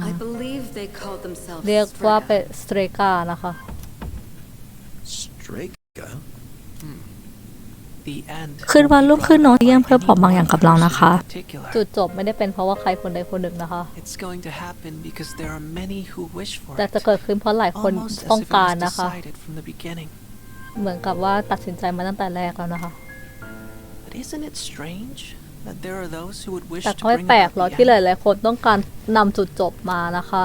I believe they called themselves เรียกว่า Strega. เป็นสเตรกานะคะ Strega? The end. คืนวันรุ่งขึ้นน้องเยี่ยมเพื่อบอกบางอย่างกับเรานะคะ Particular. จุดจบไม่ได้เป็นเพราะว่าใครคนใดคนหนึ่งนะคะ It's going to happen because there are many who wish for แต่ it. จะเกิดขึ้นเพราะหลายคน Almost as ต้อง if it การ was นะคะ decided from the beginning. เหมือนกับว่าตัดสินใจมาตั้งแต่แรกแล้วนะคะ But isn't it strange that there are those who would wish แต่ to ก็ไม่ bring แปลก about หรอก the ที่ห end? ลายๆคนต้องการนำจุดจบมานะคะ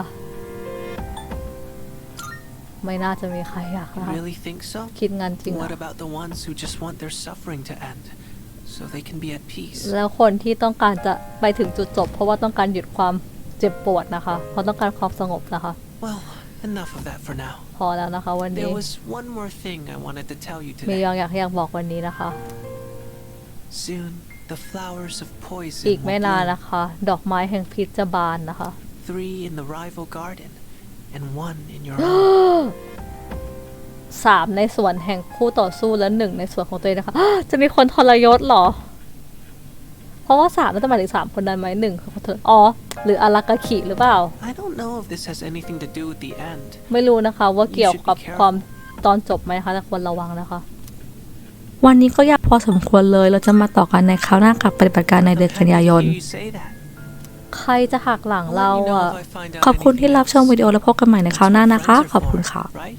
ไม่น่าจะมีใครอยาก You นะคะ really think so? คิดงั้นจริง What อะ about the ones who just want their suffering to end so they can be at peace? แล้วคนที่ต้องการจะไปถึงจุดจบ เพราะว่าต้องการหยุดความเจ็บปวดนะคะ เพราะต้องการความสงบนะคะ Well, enough of that for now. พอแล้วนะคะวันนี้ There was one more thing I wanted to tell you มี today. อยากบอกวันนี้นะคะ Soon, the flowers of อีก poison ไม่ will นาน bloom. นะคะ ดอกไม้แห่งพิษจะบานนะคะ 3 in the rival garden and 1 in your own. 3ในส่วนแห่งคู่ต่อสู้และ1ในส่วนของตัวเองนะคะ จะมีคนทรยศเหรอ เพราะว่า3น่าจะหมายถึง3คนนั้นไหม1คือคนทรยศอ๋อหรืออารากาคิหรือเปล่า I don't know if this has anything to do with the end. ไม่รู้นะคะว่าเกี่ยวกับความตอนจบไหมคะแต่ควรระวังนะคะ วันนี้ก็ยาวพอสมควรเลยเราจะมาต่อกันในคราวหน้ากับปฏิบัติการในเดือนกันยายน You say that. ใครจะหักหลัง I'll เรา let you know อ่ะ if I find out ขอบคุณที่ anything รับชม else. วิดีโอแล้วพบกันใหม่ในคราวหน้านะคะ Friends are ขอบคุณ for, ค่ะ right?